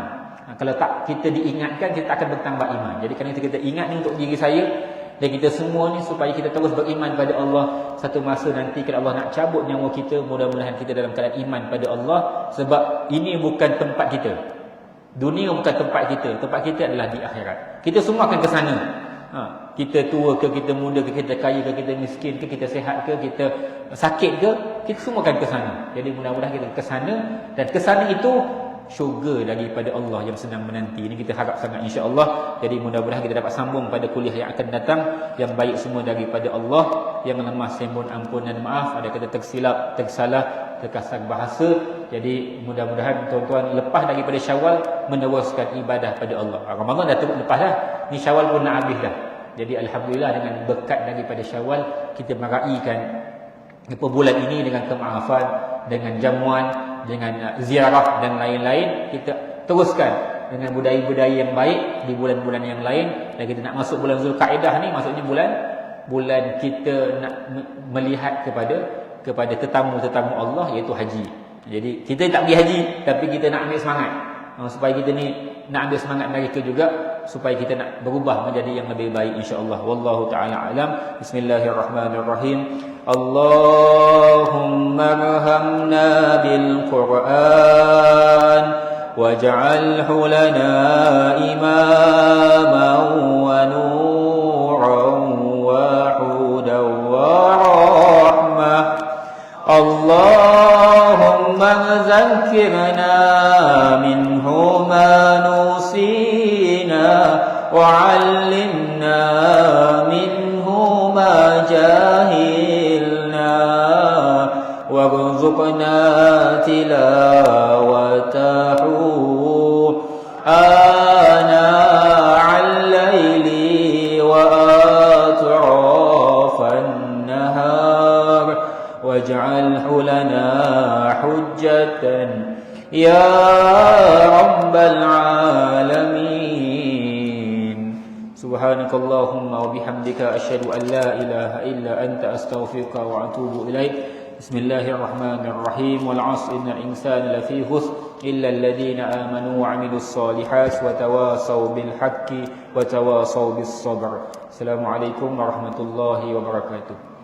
Kalau tak kita diingatkan, kita akan bertambah iman. Jadi kerana kita ingat ni untuk diri saya dan kita semua ni, supaya kita terus beriman pada Allah. Satu masa nanti kalau Allah nak cabut nyawa kita, mudah-mudahan kita dalam keadaan iman pada Allah. Sebab ini bukan tempat kita. Dunia bukan tempat kita. Tempat kita adalah di akhirat. Kita semua akan ke sana. Kita tua ke, kita muda ke, kita kaya ke, kita miskin ke, kita sihat ke, kita sakit ke, kita semua akan ke sana. Jadi mudah-mudahan kita ke sana, dan ke sana itu syurga daripada Allah yang sedang menanti. Ini kita harap sangat insya-Allah. Jadi mudah-mudahan kita dapat sambung pada kuliah yang akan datang. Yang baik semua daripada Allah, yang lemah saya mohon ampun dan maaf. Ada kata tersilap, tersalah, terkasar bahasa. Jadi mudah-mudahan tuan-tuan lepas daripada Syawal meneruskan ibadah pada Allah. Ramadan dah lepas dah, ni Syawal pun nak habis dah. Jadi alhamdulillah dengan berkat daripada Syawal, kita meraihkan bulan ini dengan kemaafan, dengan jamuan, dengan ziarah dan lain-lain. Kita teruskan dengan budaya-budaya yang baik di bulan-bulan yang lain. Dan kita nak masuk bulan Zulkaidah ni, maksudnya bulan kita nak melihat kepada tetamu-tetamu Allah, iaitu haji. Jadi kita tak pergi haji, tapi kita nak ambil semangat supaya kita ni nak ambil semangat mereka juga, supaya kita nak berubah menjadi yang lebih baik insya-Allah. Wallahu taala alam. Bismillahirrahmanirrahim. Allahumma arhamna bil Qur'an waj'alhu lana imaman wa nuran wa hudan wa rahmah. Allahumma zakkirna minhu ma nusina wa 'allimna minhu ma jahilna warzuqna tilawatahu ana 'al-laili wa atrafan nahar waj'alhu lana hujjatan ya rabbal alamin. Subhanakallahumma wa bihamdika asyhadu an la ilaha illa anta astaghfiruka wa atubu ilaik. Bismillahirrahmanirrahim. Wal 'asri innal insana lafi khusr illa alladhina amanu wa 'amilus solihati wa tawasaw bil haqqi wa tawasaw bis sabr. Assalamualaikum warahmatullahi wabarakatuh.